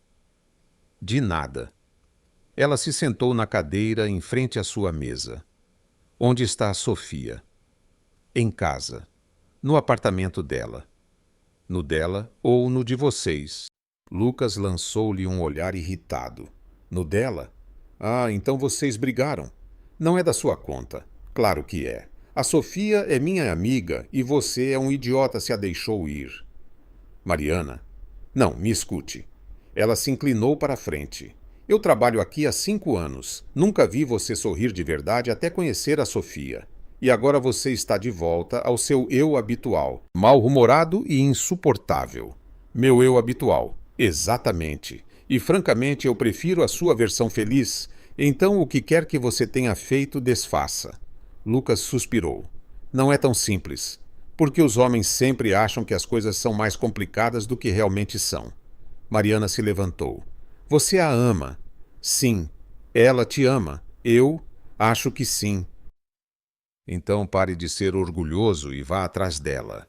De nada. Ela se sentou na cadeira em frente à sua mesa. Onde está a Sofia? Em casa. No apartamento dela. No dela ou no de vocês? Lucas lançou-lhe um olhar irritado. No dela? Ah, então vocês brigaram. Não é da sua conta. Claro que é. A Sofia é minha amiga e você é um idiota se a deixou ir. Mariana? Não, me escute. Ela se inclinou para a frente. Eu trabalho aqui há 5 anos. Nunca vi você sorrir de verdade até conhecer a Sofia. E agora você está de volta ao seu eu habitual, mal-humorado e insuportável. Meu eu habitual. Exatamente. E francamente eu prefiro a sua versão feliz. Então o que quer que você tenha feito, desfaça. Lucas suspirou. Não é tão simples. Porque os homens sempre acham que as coisas são mais complicadas do que realmente são. Mariana se levantou. Você a ama. Sim. Ela te ama. Eu acho que sim. Então pare de ser orgulhoso e vá atrás dela.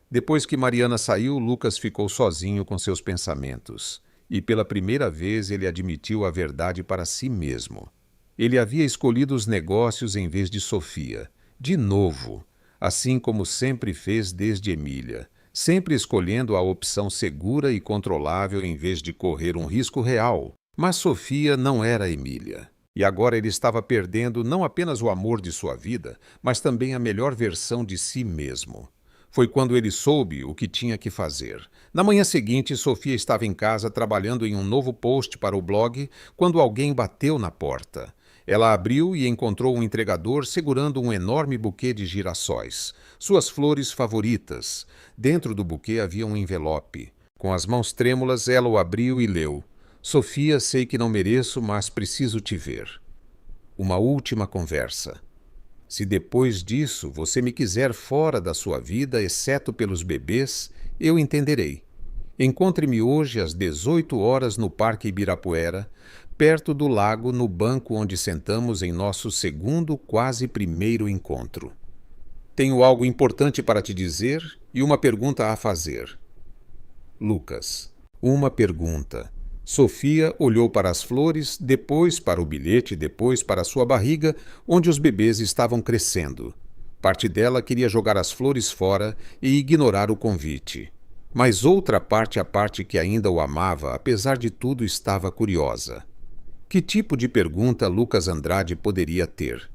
Depois que Mariana saiu, Lucas ficou sozinho com seus pensamentos. E pela primeira vez ele admitiu a verdade para si mesmo. Ele havia escolhido os negócios em vez de Sofia. De novo. Assim como sempre fez desde Emília. Sempre escolhendo a opção segura e controlável em vez de correr um risco real. Mas Sofia não era Emília. E agora ele estava perdendo não apenas o amor de sua vida, mas também a melhor versão de si mesmo. Foi quando ele soube o que tinha que fazer. Na manhã seguinte, Sofia estava em casa trabalhando em um novo post para o blog quando alguém bateu na porta. Ela abriu e encontrou um entregador segurando um enorme buquê de girassóis, suas flores favoritas. Dentro do buquê havia um envelope. Com as mãos trêmulas, ela o abriu e leu. Sofia, sei que não mereço, mas preciso te ver. Uma última conversa. Se depois disso você me quiser fora da sua vida, exceto pelos bebês, eu entenderei. Encontre-me hoje às 18 horas no Parque Ibirapuera, perto do lago, no banco onde sentamos em nosso segundo, quase primeiro encontro. Tenho algo importante para te dizer e uma pergunta a fazer. Lucas. Uma pergunta. Sofia olhou para as flores, depois para o bilhete, depois para sua barriga, onde os bebês estavam crescendo. Parte dela queria jogar as flores fora e ignorar o convite. Mas outra parte, a parte que ainda o amava, apesar de tudo, estava curiosa. Que tipo de pergunta Lucas Andrade poderia ter?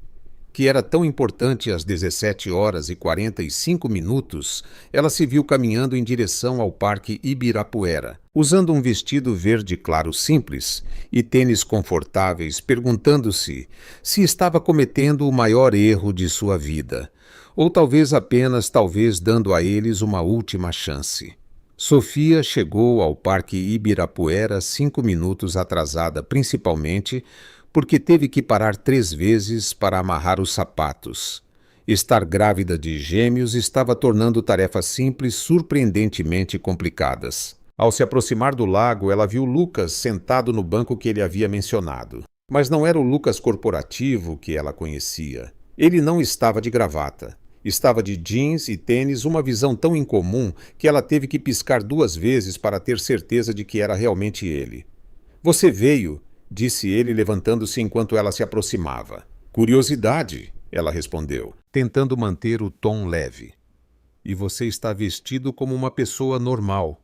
Que era tão importante às 17 horas e 45 minutos, ela se viu caminhando em direção ao Parque Ibirapuera, usando um vestido verde claro simples e tênis confortáveis, perguntando-se se estava cometendo o maior erro de sua vida, ou talvez apenas dando a eles uma última chance. Sofia chegou ao Parque Ibirapuera 5 minutos atrasada, principalmente porque teve que parar 3 vezes para amarrar os sapatos. Estar grávida de gêmeos estava tornando tarefas simples surpreendentemente complicadas. Ao se aproximar do lago, ela viu Lucas sentado no banco que ele havia mencionado. Mas não era o Lucas corporativo que ela conhecia. Ele não estava de gravata. Estava de jeans e tênis, uma visão tão incomum que ela teve que piscar 2 vezes para ter certeza de que era realmente ele. Você veio, disse ele levantando-se enquanto ela se aproximava. Curiosidade, ela respondeu, tentando manter o tom leve. E você está vestido como uma pessoa normal.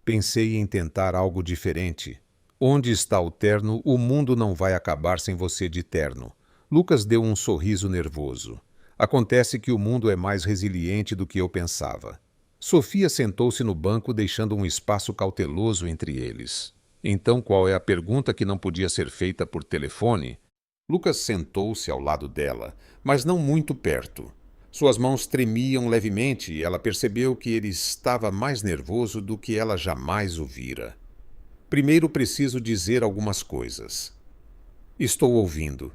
Pensei em tentar algo diferente. Onde está o terno? O mundo não vai acabar sem você de terno. Lucas deu um sorriso nervoso. Acontece que o mundo é mais resiliente do que eu pensava. Sofia sentou-se no banco, deixando um espaço cauteloso entre eles. Então, qual é a pergunta que não podia ser feita por telefone? Lucas sentou-se ao lado dela, mas não muito perto. Suas mãos tremiam levemente e ela percebeu que ele estava mais nervoso do que ela jamais o vira. Primeiro preciso dizer algumas coisas. Estou ouvindo.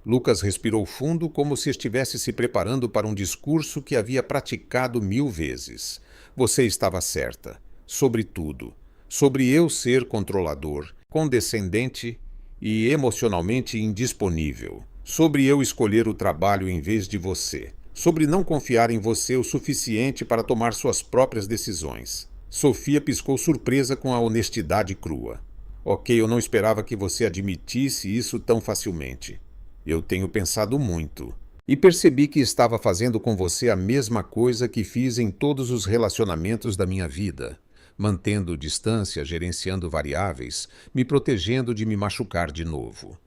Lucas respirou fundo como se estivesse se preparando para um discurso que havia praticado 1000 vezes. Você estava certa. Sobre tudo. Sobre eu ser controlador, condescendente e emocionalmente indisponível. Sobre eu escolher o trabalho em vez de você. sobre não confiar em você o suficiente para tomar suas próprias decisões. Sofia piscou surpresa com a honestidade crua. Ok, eu não esperava que você admitisse isso tão facilmente. Eu tenho pensado muito. E percebi que estava fazendo com você a mesma coisa que fiz em todos os relacionamentos da minha vida. Mantendo distância, gerenciando variáveis, me protegendo de me machucar de novo.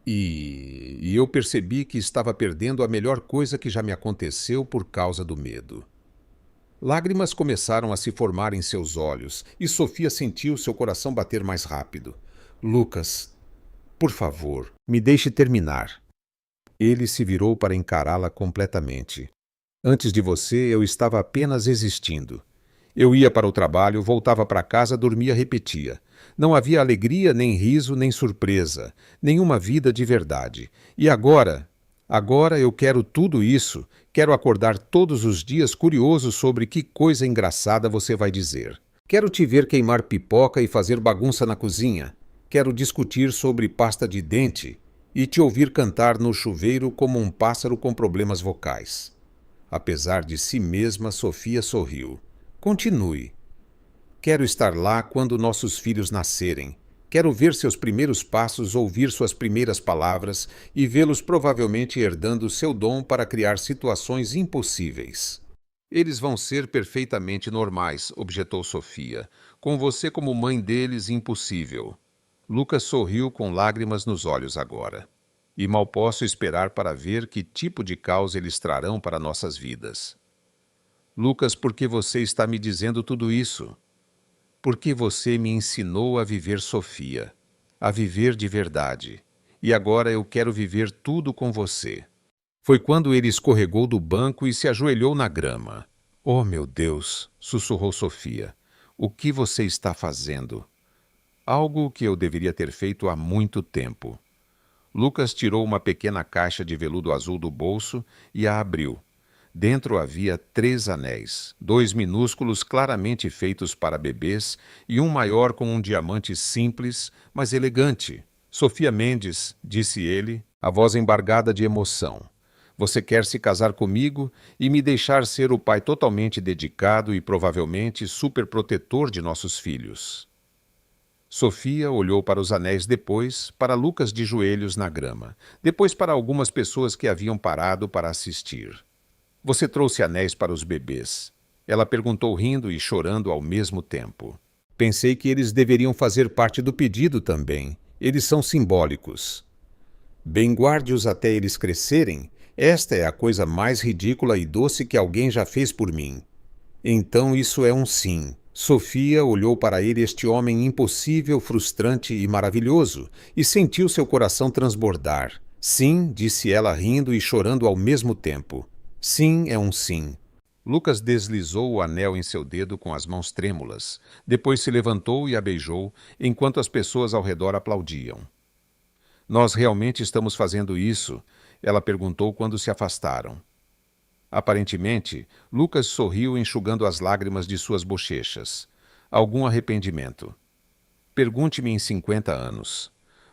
E eu percebi que estava perdendo a melhor coisa que já me aconteceu por causa do medo. Lágrimas começaram a se formar em seus olhos e Sofia sentiu seu coração bater mais rápido. Lucas, por favor, me deixe terminar. Ele se virou para encará-la completamente. Antes de você, eu estava apenas existindo. Eu ia para o trabalho, voltava para casa, dormia, repetia. Não havia alegria, nem riso, nem surpresa, nenhuma vida de verdade. E agora eu quero tudo isso. Quero acordar todos os dias curioso sobre que coisa engraçada você vai dizer. Quero te ver queimar pipoca e fazer bagunça na cozinha. Quero discutir sobre pasta de dente e te ouvir cantar no chuveiro como um pássaro com problemas vocais. Apesar de si mesma, Sofia sorriu. Continue. Quero estar lá quando nossos filhos nascerem. Quero ver seus primeiros passos, ouvir suas primeiras palavras e vê-los provavelmente herdando seu dom para criar situações impossíveis. Eles vão ser perfeitamente normais, objetou Sofia. Com você como mãe deles, impossível. Lucas sorriu com lágrimas nos olhos agora. E mal posso esperar para ver que tipo de caos eles trarão para nossas vidas. Lucas, por que você está me dizendo tudo isso? Porque você me ensinou a viver, Sofia, a viver de verdade. E agora eu quero viver tudo com você. Foi quando ele escorregou do banco e se ajoelhou na grama. Oh, meu Deus, sussurrou Sofia. O que você está fazendo? Algo que eu deveria ter feito há muito tempo. Lucas tirou uma pequena caixa de veludo azul do bolso e a abriu. Dentro havia 3 anéis, 2 minúsculos claramente feitos para bebês e um maior com um diamante simples, mas elegante. Sofia Mendes, disse ele, a voz embargada de emoção. Você quer se casar comigo e me deixar ser o pai totalmente dedicado e provavelmente superprotetor de nossos filhos. Sofia olhou para os anéis depois, para Lucas de joelhos na grama, depois para algumas pessoas que haviam parado para assistir. Você trouxe anéis para os bebês. Ela perguntou rindo e chorando ao mesmo tempo. Pensei que eles deveriam fazer parte do pedido também. Eles são simbólicos. Bem, guarde-os até eles crescerem. Esta é a coisa mais ridícula e doce que alguém já fez por mim. Então isso é um sim. Sofia olhou para ele, este homem impossível, frustrante e maravilhoso, e sentiu seu coração transbordar. Sim, disse ela rindo e chorando ao mesmo tempo. Sim, é um sim. Lucas deslizou o anel em seu dedo com as mãos trêmulas. Depois se levantou e a beijou, enquanto as pessoas ao redor aplaudiam. Nós realmente estamos fazendo isso? Ela perguntou quando se afastaram. Aparentemente, Lucas sorriu enxugando as lágrimas de suas bochechas. Algum arrependimento. Pergunte-me em 50 anos.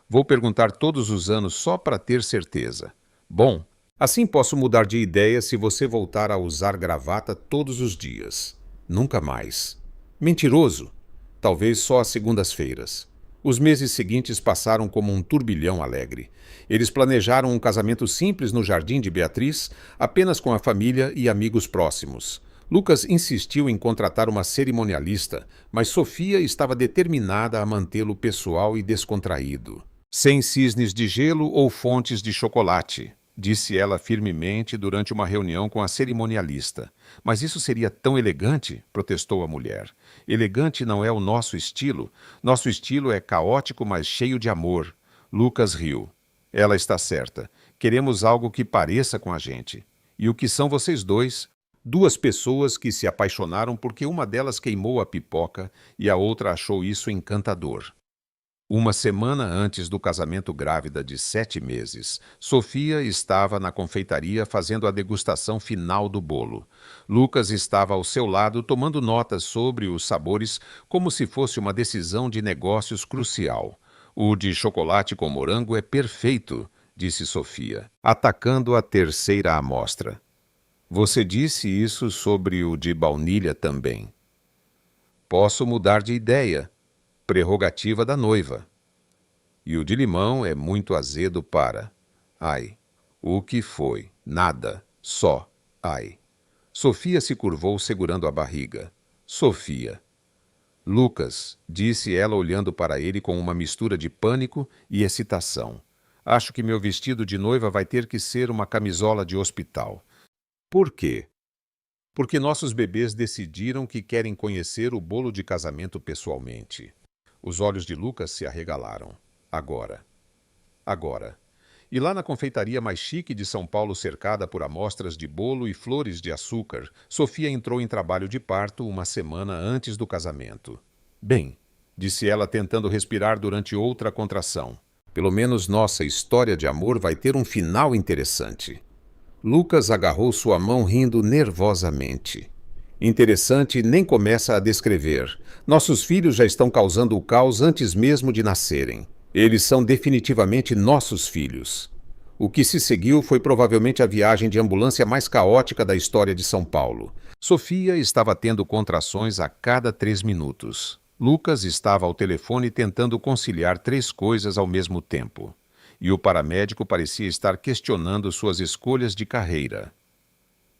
Vou perguntar todos os anos só para ter certeza. Bom, assim posso mudar de ideia se você voltar a usar gravata todos os dias. Nunca mais. Mentiroso. Talvez só às segundas-feiras. Os meses seguintes passaram como um turbilhão alegre. Eles planejaram um casamento simples no jardim de Beatriz, apenas com a família e amigos próximos. Lucas insistiu em contratar uma cerimonialista, mas Sofia estava determinada a mantê-lo pessoal e descontraído. Sem cisnes de gelo ou fontes de chocolate, disse ela firmemente durante uma reunião com a cerimonialista. Mas isso seria tão elegante, protestou a mulher. Elegante não é o nosso estilo. Nosso estilo é caótico, mas cheio de amor. Lucas riu. Ela está certa. Queremos algo que pareça com a gente. E o que são vocês dois? 2 pessoas que se apaixonaram porque uma delas queimou a pipoca e a outra achou isso encantador. Uma semana antes do casamento, grávida de 7 meses, Sofia estava na confeitaria fazendo a degustação final do bolo. Lucas estava ao seu lado tomando notas sobre os sabores como se fosse uma decisão de negócios crucial. O de chocolate com morango é perfeito, disse Sofia, atacando a terceira amostra. Você disse isso sobre o de baunilha também. Posso mudar de ideia. Prerrogativa da noiva. E o de limão é muito azedo para... Ai. O que foi? Nada. Só. Ai. Sofia se curvou segurando a barriga. Sofia. Lucas, disse ela olhando para ele com uma mistura de pânico e excitação. Acho que meu vestido de noiva vai ter que ser uma camisola de hospital. Por quê? Porque nossos bebês decidiram que querem conhecer o bolo de casamento pessoalmente. Os olhos de Lucas se arregalaram. Agora. Agora. E lá na confeitaria mais chique de São Paulo, cercada por amostras de bolo e flores de açúcar, Sofia entrou em trabalho de parto uma semana antes do casamento. Bem, disse ela tentando respirar durante outra contração. Pelo menos nossa história de amor vai ter um final interessante. Lucas agarrou sua mão rindo nervosamente. Interessante nem começa a descrever. Nossos filhos já estão causando o caos antes mesmo de nascerem. Eles são definitivamente nossos filhos. O que se seguiu foi provavelmente a viagem de ambulância mais caótica da história de São Paulo. Sofia estava tendo contrações a cada 3 minutos. Lucas estava ao telefone tentando conciliar 3 coisas ao mesmo tempo. E o paramédico parecia estar questionando suas escolhas de carreira.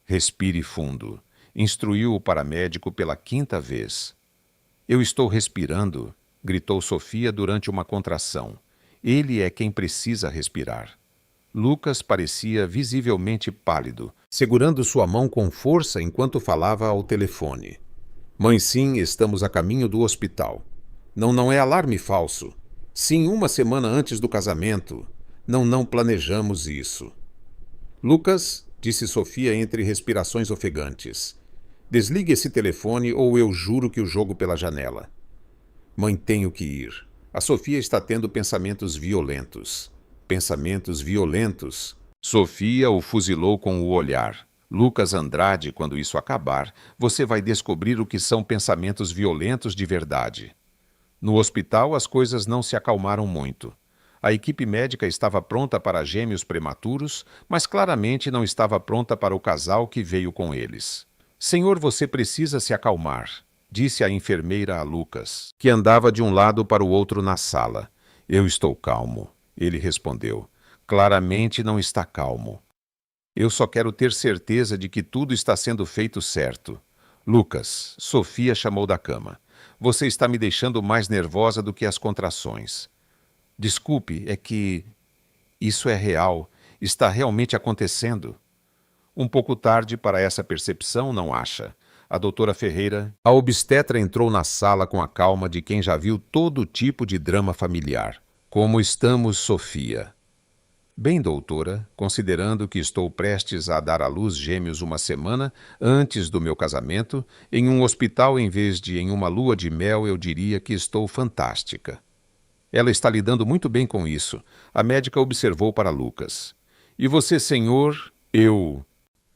Respire fundo. Instruiu o paramédico pela 5ª vez. Eu estou respirando, gritou Sofia durante uma contração. Ele é quem precisa respirar. Lucas parecia visivelmente pálido, segurando sua mão com força enquanto falava ao telefone. Mãe, sim, estamos a caminho do hospital. Não é alarme falso. Sim, uma semana antes do casamento. Não planejamos isso. Lucas, disse Sofia entre respirações ofegantes. Desligue esse telefone ou eu juro que o jogo pela janela. Mãe, tenho que ir. A Sofia está tendo pensamentos violentos. Pensamentos violentos? Sofia o fuzilou com o olhar. Lucas Andrade, quando isso acabar, você vai descobrir o que são pensamentos violentos de verdade. No hospital, as coisas não se acalmaram muito. A equipe médica estava pronta para gêmeos prematuros, mas claramente não estava pronta para o casal que veio com eles. Senhor, você precisa se acalmar, disse a enfermeira a Lucas, que andava de um lado para o outro na sala. Eu estou calmo, ele respondeu. Claramente não está calmo. Eu só quero ter certeza de que tudo está sendo feito certo. Lucas, Sofia chamou da cama. Você está me deixando mais nervosa do que as contrações. Desculpe, é que... Isso é real. Está realmente acontecendo. Um pouco tarde para essa percepção, não acha? A doutora Ferreira, a obstetra, entrou na sala com a calma de quem já viu todo tipo de drama familiar. Como estamos, Sofia? Bem, doutora, considerando que estou prestes a dar à luz gêmeos uma semana antes do meu casamento, em um hospital em vez de em uma lua de mel, eu diria que estou fantástica. Ela está lidando muito bem com isso. A médica observou para Lucas. E você, senhor, eu...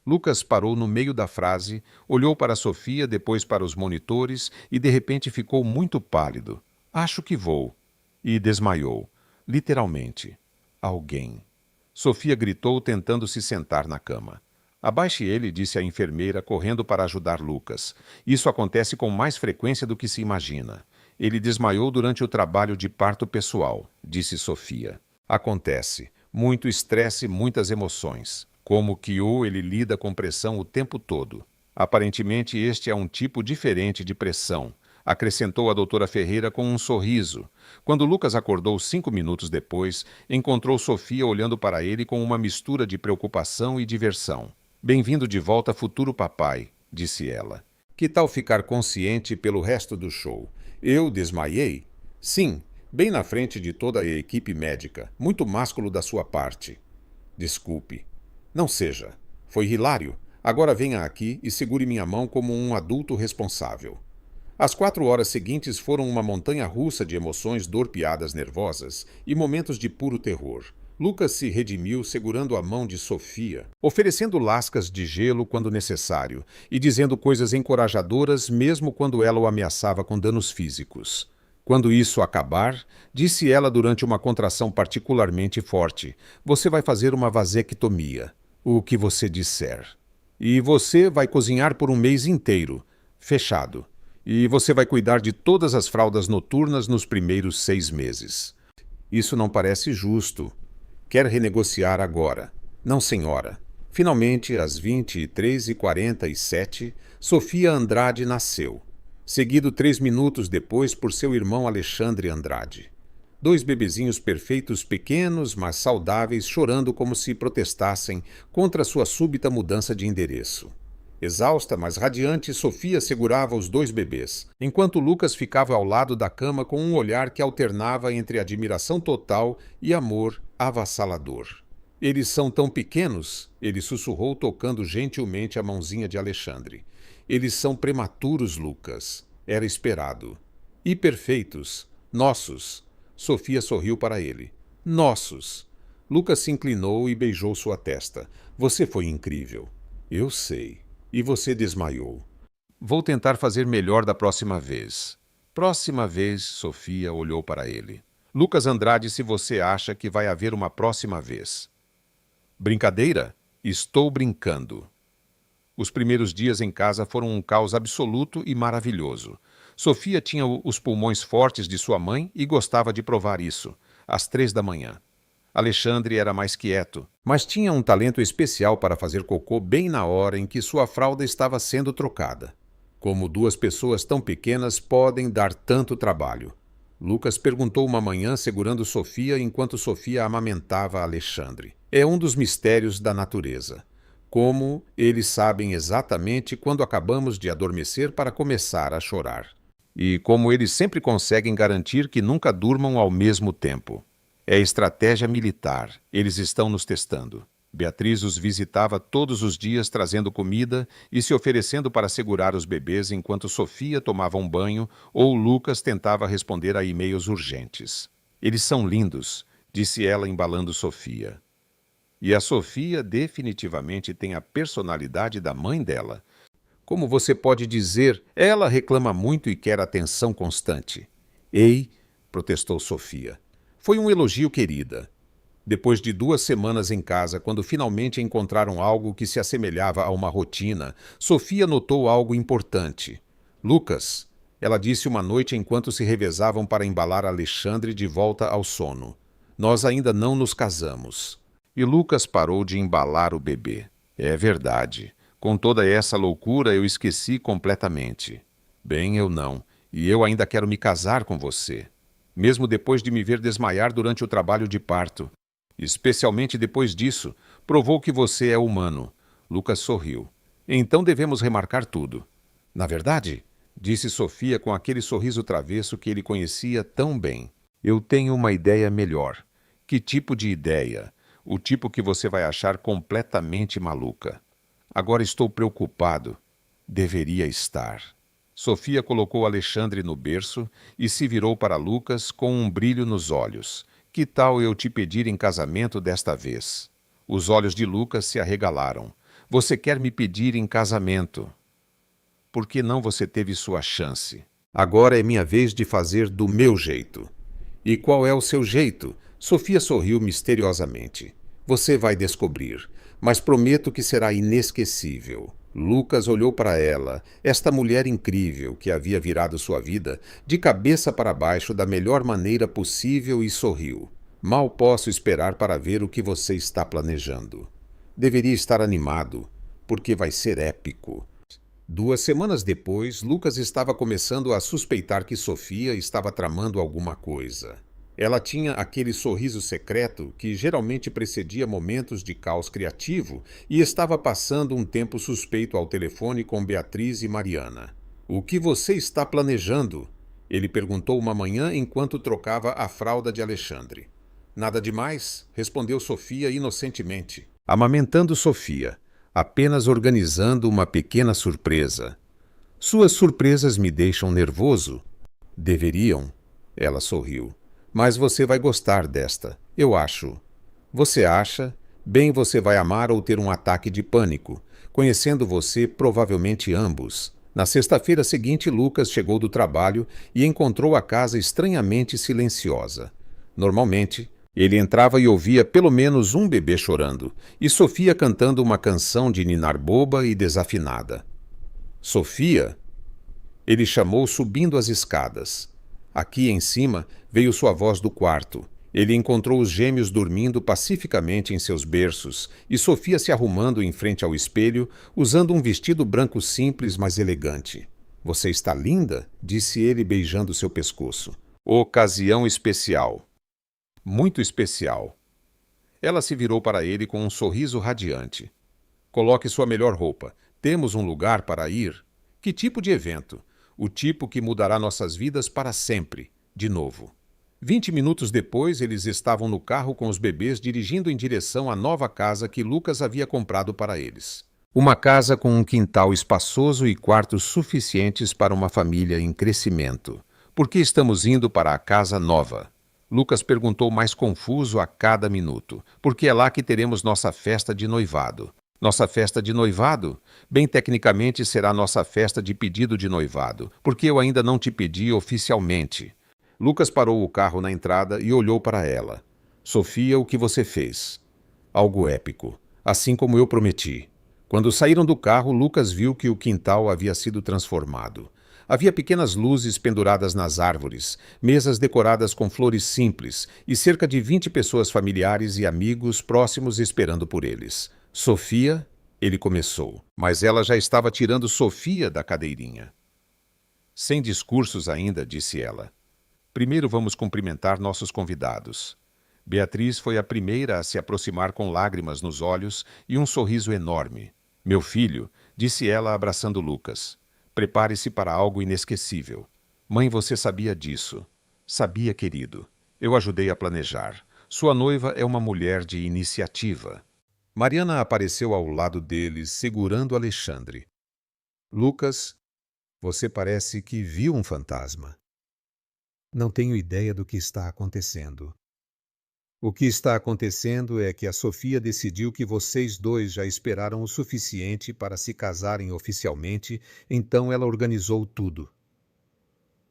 Lucas parou no meio da frase, olhou para Sofia, depois para os monitores e de repente ficou muito pálido. Acho que vou. E desmaiou. Literalmente. Alguém. Sofia gritou, tentando se sentar na cama. Abaixe ele, disse a enfermeira, correndo para ajudar Lucas. Isso acontece com mais frequência do que se imagina. Ele desmaiou durante o trabalho de parto pessoal, disse Sofia. Acontece. Muito estresse, muitas emoções. Como Kyo, ele lida com pressão o tempo todo. Aparentemente, este é um tipo diferente de pressão, acrescentou a doutora Ferreira com um sorriso. Quando Lucas acordou 5 minutos depois, encontrou Sofia olhando para ele com uma mistura de preocupação e diversão. Bem-vindo de volta, futuro papai, disse ela. Que tal ficar consciente pelo resto do show? Eu desmaiei? Sim, bem na frente de toda a equipe médica. Muito másculo da sua parte. Desculpe. Não seja. Foi hilário. Agora venha aqui e segure minha mão como um adulto responsável. As 4 horas seguintes foram uma montanha-russa de emoções dorpeadas nervosas e momentos de puro terror. Lucas se redimiu segurando a mão de Sofia, oferecendo lascas de gelo quando necessário e dizendo coisas encorajadoras mesmo quando ela o ameaçava com danos físicos. Quando isso acabar, disse ela durante uma contração particularmente forte, você vai fazer uma vasectomia. O que você disser. E você vai cozinhar por um mês inteiro, fechado. E você vai cuidar de todas as fraldas noturnas nos primeiros 6 meses. Isso não parece justo. Quer renegociar agora? Não, senhora. Finalmente, às 23h47, Sofia Andrade nasceu, seguido 3 minutos depois por seu irmão Alexandre Andrade. 2 bebezinhos perfeitos, pequenos, mas saudáveis, chorando como se protestassem contra sua súbita mudança de endereço. Exausta, mas radiante, Sofia segurava os 2 bebês, enquanto Lucas ficava ao lado da cama com um olhar que alternava entre admiração total e amor avassalador. Eles são tão pequenos, ele sussurrou tocando gentilmente a mãozinha de Alexandre. Eles são prematuros, Lucas. Era esperado. E perfeitos. Nossos. Sofia sorriu para ele. Nossos. Lucas se inclinou e beijou sua testa. Você foi incrível. Eu sei. E você desmaiou. Vou tentar fazer melhor da próxima vez. Próxima vez, Sofia olhou para ele. Lucas Andrade, se você acha que vai haver uma próxima vez. Brincadeira? Estou brincando. Os primeiros dias em casa foram um caos absoluto e maravilhoso. Sofia tinha os pulmões fortes de sua mãe e gostava de provar isso, às 3 da manhã. Alexandre era mais quieto, mas tinha um talento especial para fazer cocô bem na hora em que sua fralda estava sendo trocada. Como 2 pessoas tão pequenas podem dar tanto trabalho? Lucas perguntou uma manhã segurando Sofia enquanto Sofia amamentava Alexandre. É um dos mistérios da natureza. Como eles sabem exatamente quando acabamos de adormecer para começar a chorar. E como eles sempre conseguem garantir que nunca durmam ao mesmo tempo. É estratégia militar. Eles estão nos testando. Beatriz os visitava todos os dias trazendo comida e se oferecendo para segurar os bebês enquanto Sofia tomava um banho ou Lucas tentava responder a e-mails urgentes. Eles são lindos, disse ela embalando Sofia. E a Sofia definitivamente tem a personalidade da mãe dela. Como você pode dizer, ela reclama muito e quer atenção constante. Ei, protestou Sofia. Foi um elogio, querida. Depois de 2 semanas em casa, quando finalmente encontraram algo que se assemelhava a uma rotina, Sofia notou algo importante. Lucas, ela disse uma noite enquanto se revezavam para embalar Alexandre de volta ao sono. Nós ainda não nos casamos. E Lucas parou de embalar o bebê. É verdade. Com toda essa loucura eu esqueci completamente. Bem, eu não. E eu ainda quero me casar com você. Mesmo depois de me ver desmaiar durante o trabalho de parto. Especialmente depois disso, provou que você é humano. Lucas sorriu. Então devemos remarcar tudo. Na verdade, disse Sofia com aquele sorriso travesso que ele conhecia tão bem. Eu tenho uma ideia melhor. Que tipo de ideia? O tipo que você vai achar completamente maluca. Agora estou preocupado. Deveria estar. Sofia colocou Alexandre no berço e se virou para Lucas com um brilho nos olhos. Que tal eu te pedir em casamento desta vez? Os olhos de Lucas se arregalaram. Você quer me pedir em casamento? Por que não você teve sua chance? Agora é minha vez de fazer do meu jeito. E qual é o seu jeito? Sofia sorriu misteriosamente. Você vai descobrir, mas prometo que será inesquecível. Lucas olhou para ela, esta mulher incrível que havia virado sua vida, de cabeça para baixo da melhor maneira possível e sorriu. Mal posso esperar para ver o que você está planejando. Deveria estar animado, porque vai ser épico. 2 semanas depois, Lucas estava começando a suspeitar que Sofia estava tramando alguma coisa. Ela tinha aquele sorriso secreto que geralmente precedia momentos de caos criativo e estava passando um tempo suspeito ao telefone com Beatriz e Mariana. O que você está planejando? Ele perguntou uma manhã enquanto trocava a fralda de Alexandre. Nada demais, respondeu Sofia inocentemente. Amamentando Sofia, apenas organizando uma pequena surpresa. Suas surpresas me deixam nervoso. Deveriam. Ela sorriu. Mas você vai gostar desta, eu acho. Você acha? Bem, você vai amar ou ter um ataque de pânico. Conhecendo você, provavelmente ambos. Na sexta-feira seguinte, Lucas chegou do trabalho e encontrou a casa estranhamente silenciosa. Normalmente, Ele entrava e ouvia pelo menos um bebê chorando, e Sofia cantando uma canção de ninar boba e desafinada. Sofia! Ele chamou subindo as escadas. Aqui em cima veio sua voz do quarto. Ele encontrou os gêmeos dormindo pacificamente em seus berços e Sofia se arrumando em frente ao espelho, usando um vestido branco simples, mas elegante. Você está linda, disse ele beijando seu pescoço. Ocasião especial. Muito especial. Ela se virou para ele com um sorriso radiante. Coloque sua melhor roupa. Temos um lugar para ir? Que tipo de evento? O tipo que mudará nossas vidas para sempre, de novo. 20 minutos depois, eles estavam no carro com os bebês dirigindo em direção à nova casa que Lucas havia comprado para eles. Uma casa com um quintal espaçoso e quartos suficientes para uma família em crescimento. Por que estamos indo para a casa nova? Lucas perguntou mais confuso a cada minuto. Porque é lá que teremos nossa festa de noivado. Nossa festa de noivado? Bem tecnicamente será nossa festa de pedido de noivado, porque eu ainda não te pedi oficialmente. Lucas parou o carro na entrada e olhou para ela. Sofia, o que você fez? Algo épico, assim como eu prometi. Quando saíram do carro, Lucas viu que o quintal havia sido transformado. Havia pequenas luzes penduradas nas árvores, mesas decoradas com flores simples e cerca de 20 pessoas familiares e amigos próximos esperando por eles. Sofia, ele começou, mas ela já estava tirando Sofia da cadeirinha. Sem discursos ainda, disse ela. Primeiro vamos cumprimentar nossos convidados. Beatriz foi a primeira a se aproximar com lágrimas nos olhos e um sorriso enorme. Meu filho, disse ela abraçando Lucas. Prepare-se para algo inesquecível. Mãe, você sabia disso. Sabia, querido. Eu ajudei a planejar. Sua noiva é uma mulher de iniciativa. Mariana apareceu ao lado deles, segurando Alexandre. Lucas, você parece que viu um fantasma. Não tenho ideia do que está acontecendo. O que está acontecendo é que a Sofia decidiu que vocês dois já esperaram o suficiente para se casarem oficialmente, então ela organizou tudo.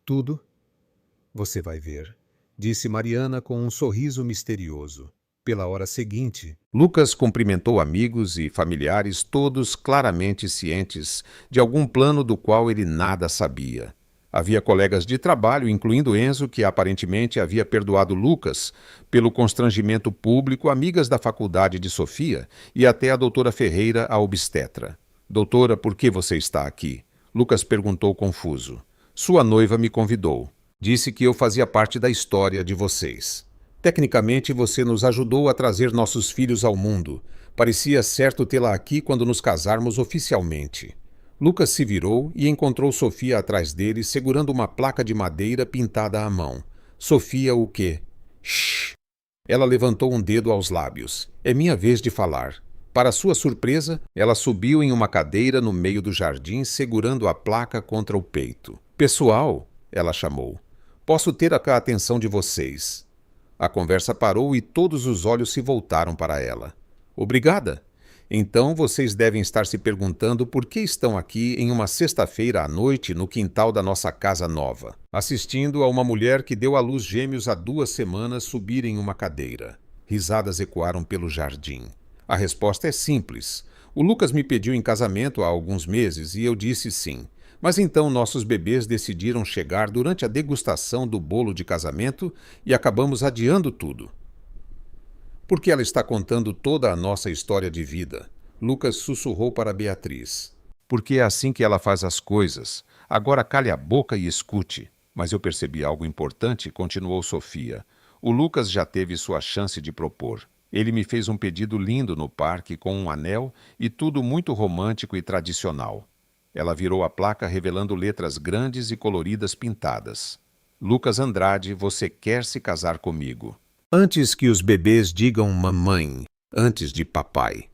Tudo? Você vai ver, disse Mariana com um sorriso misterioso. Pela hora seguinte, Lucas cumprimentou amigos e familiares, todos claramente cientes de algum plano do qual ele nada sabia. Havia colegas de trabalho, incluindo Enzo, que aparentemente havia perdoado Lucas pelo constrangimento público, amigas da faculdade de Sofia e até a doutora Ferreira, a obstetra. Doutora, por que você está aqui? Lucas perguntou confuso. Sua noiva me convidou. Disse que eu fazia parte da história de vocês. Tecnicamente, você nos ajudou a trazer nossos filhos ao mundo. Parecia certo tê-la aqui quando nos casarmos oficialmente. Lucas se virou e encontrou Sofia atrás dele, segurando uma placa de madeira pintada à mão. Sofia, o quê? Shhh! Ela levantou um dedo aos lábios. É minha vez de falar. Para sua surpresa, ela subiu em uma cadeira no meio do jardim, segurando a placa contra o peito. Pessoal, ela chamou. Posso ter a atenção de vocês. A conversa parou e todos os olhos se voltaram para ela. Obrigada. Então vocês devem estar se perguntando por que estão aqui em uma sexta-feira à noite no quintal da nossa casa nova, assistindo a uma mulher que deu à luz gêmeos há 2 semanas subir em uma cadeira. Risadas ecoaram pelo jardim. A resposta é simples. O Lucas me pediu em casamento há alguns meses e eu disse sim. Mas então nossos bebês decidiram chegar durante a degustação do bolo de casamento e acabamos adiando tudo. Porque ela está contando toda a nossa história de vida. Lucas sussurrou para Beatriz. Porque é assim que ela faz as coisas. Agora cale a boca e escute. Mas eu percebi algo importante, continuou Sofia. O Lucas já teve sua chance de propor. Ele me fez um pedido lindo no parque com um anel e tudo muito romântico e tradicional. Ela virou a placa revelando letras grandes e coloridas pintadas. Lucas Andrade, você quer se casar comigo? Antes que os bebês digam mamãe, antes de papai.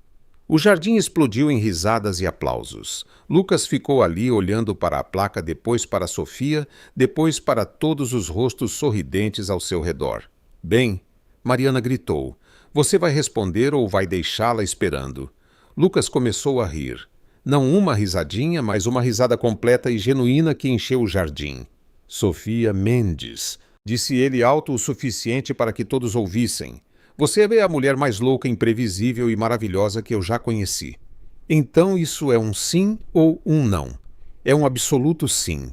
O jardim explodiu em risadas e aplausos. Lucas ficou ali olhando para a placa, depois para Sofia, depois para todos os rostos sorridentes ao seu redor. Bem, Mariana gritou. Você vai responder ou vai deixá-la esperando? Lucas começou a rir. Não uma risadinha, mas uma risada completa e genuína que encheu o jardim. Sofia Mendes. disse ele alto o suficiente para que todos ouvissem. Você é a mulher mais louca, imprevisível e maravilhosa que eu já conheci. Então isso é um sim ou um não? É um absoluto sim.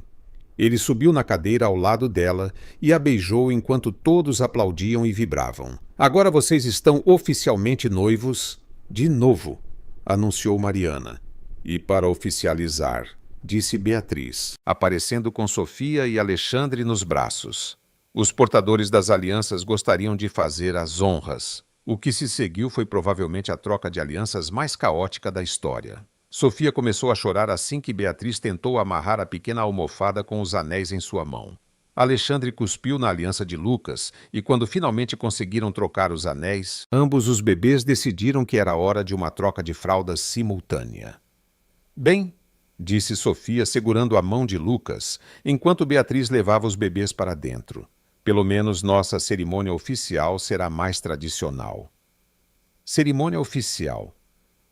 Ele subiu na cadeira ao lado dela e a beijou enquanto todos aplaudiam e vibravam. Agora vocês estão oficialmente noivos de novo, anunciou Mariana. E para oficializar, disse Beatriz, aparecendo com Sofia e Alexandre nos braços. Os portadores das alianças gostariam de fazer as honras. O que se seguiu foi provavelmente a troca de alianças mais caótica da história. Sofia começou a chorar assim que Beatriz tentou amarrar a pequena almofada com os anéis em sua mão. Alexandre cuspiu na aliança de Lucas e, quando finalmente conseguiram trocar os anéis, ambos os bebês decidiram que era hora de uma troca de fraldas simultânea. Bem, disse Sofia segurando a mão de Lucas, enquanto Beatriz levava os bebês para dentro. Pelo menos nossa cerimônia oficial será mais tradicional. Cerimônia oficial.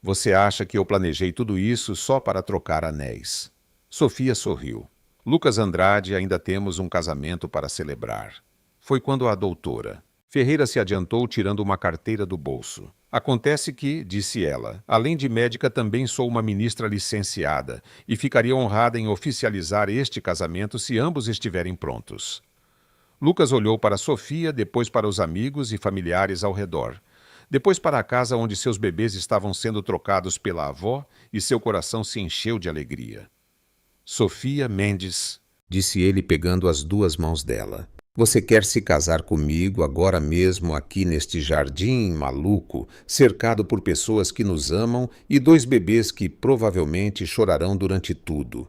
Você acha que eu planejei tudo isso só para trocar anéis? Sofia sorriu. Lucas Andrade, ainda temos um casamento para celebrar. Foi quando a doutora Ferreira se adiantou tirando uma carteira do bolso. Acontece que, disse ela, além de médica também sou uma ministra licenciada e ficaria honrada em oficializar este casamento se ambos estiverem prontos. Lucas olhou para Sofia, depois para os amigos e familiares ao redor. Depois para a casa onde seus bebês estavam sendo trocados pela avó e seu coração se encheu de alegria. Sofia Mendes, disse ele pegando as duas mãos dela. Você quer se casar comigo agora mesmo aqui neste jardim maluco, cercado por pessoas que nos amam e dois bebês que provavelmente chorarão durante tudo.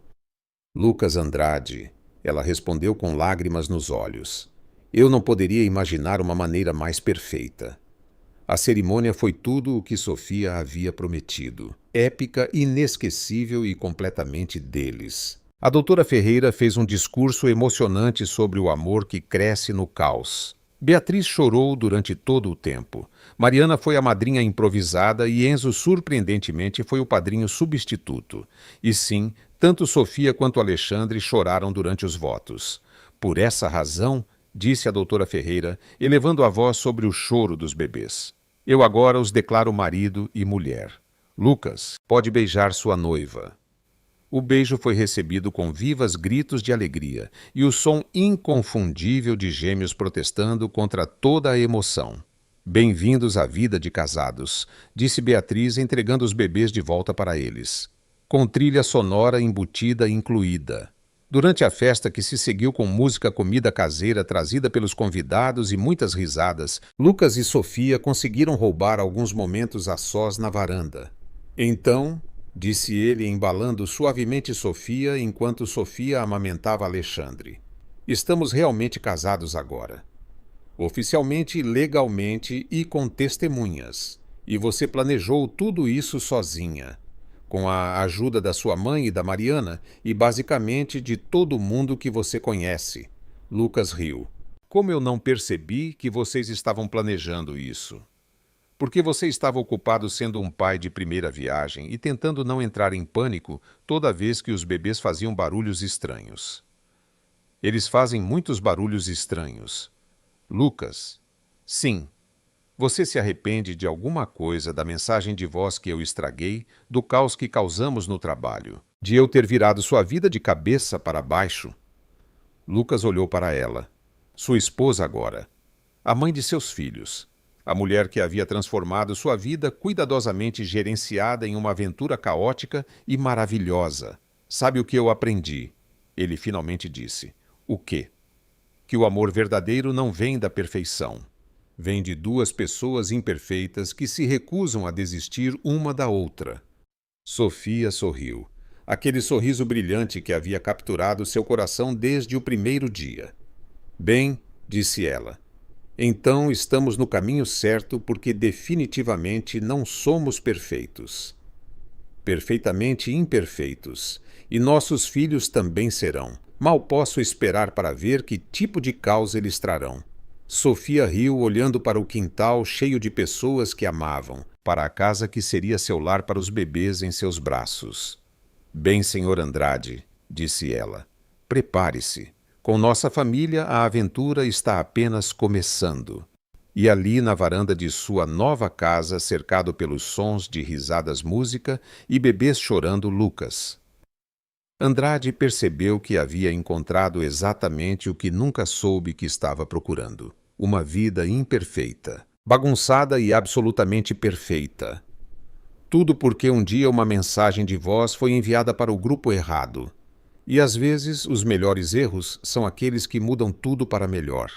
Lucas Andrade, ela respondeu com lágrimas nos olhos. Eu não poderia imaginar uma maneira mais perfeita. A cerimônia foi tudo o que Sofia havia prometido. Épica, inesquecível e completamente deles. A doutora Ferreira fez um discurso emocionante sobre o amor que cresce no caos. Beatriz chorou durante todo o tempo. Mariana foi a madrinha improvisada e Enzo, surpreendentemente, foi o padrinho substituto. E sim, tanto Sofia quanto Alexandre choraram durante os votos. Por essa razão, disse a doutora Ferreira, elevando a voz sobre o choro dos bebês. Eu agora os declaro marido e mulher. Lucas, pode beijar sua noiva. O beijo foi recebido com vivas gritos de alegria e o som inconfundível de gêmeos protestando contra toda a emoção. Bem-vindos à vida de casados, disse Beatriz entregando os bebês de volta para eles. Com trilha sonora embutida incluída. Durante a festa, que se seguiu com música comida caseira trazida pelos convidados e muitas risadas, Lucas e Sofia conseguiram roubar alguns momentos a sós na varanda. Então, disse ele embalando suavemente Sofia enquanto Sofia amamentava Alexandre. Estamos realmente casados agora. Oficialmente, legalmente e com testemunhas. E você planejou tudo isso sozinha. Com a ajuda da sua mãe e da Mariana, e basicamente de todo mundo que você conhece. Lucas riu. Como eu não percebi que vocês estavam planejando isso? Porque você estava ocupado sendo um pai de primeira viagem e tentando não entrar em pânico toda vez que os bebês faziam barulhos estranhos. Eles fazem muitos barulhos estranhos. Lucas, sim. Você se arrepende de alguma coisa da mensagem de voz que eu estraguei, do caos que causamos no trabalho, de eu ter virado sua vida de cabeça para baixo? Lucas olhou para ela. Sua esposa agora. A mãe de seus filhos. A mulher que havia transformado sua vida cuidadosamente gerenciada em uma aventura caótica e maravilhosa. Sabe o que eu aprendi? Ele finalmente disse. O quê? Que o amor verdadeiro não vem da perfeição. Vem de duas pessoas imperfeitas que se recusam a desistir uma da outra. Sofia sorriu. Aquele sorriso brilhante que havia capturado seu coração desde o primeiro dia. Bem, disse ela, então estamos no caminho certo porque definitivamente não somos perfeitos. Perfeitamente imperfeitos. E nossos filhos também serão. Mal posso esperar para ver que tipo de caos eles trarão. Sofia riu olhando para o quintal cheio de pessoas que amavam, para a casa que seria seu lar para os bebês em seus braços. Bem, senhor Andrade, disse ela, prepare-se. Com nossa família, a aventura está apenas começando. E ali na varanda de sua nova casa, cercado pelos sons de risadas, música e bebês chorando, Lucas. Andrade percebeu que havia encontrado exatamente o que nunca soube que estava procurando: uma vida imperfeita, bagunçada e absolutamente perfeita. Tudo porque um dia uma mensagem de voz foi enviada para o grupo errado. E às vezes os melhores erros são aqueles que mudam tudo para melhor.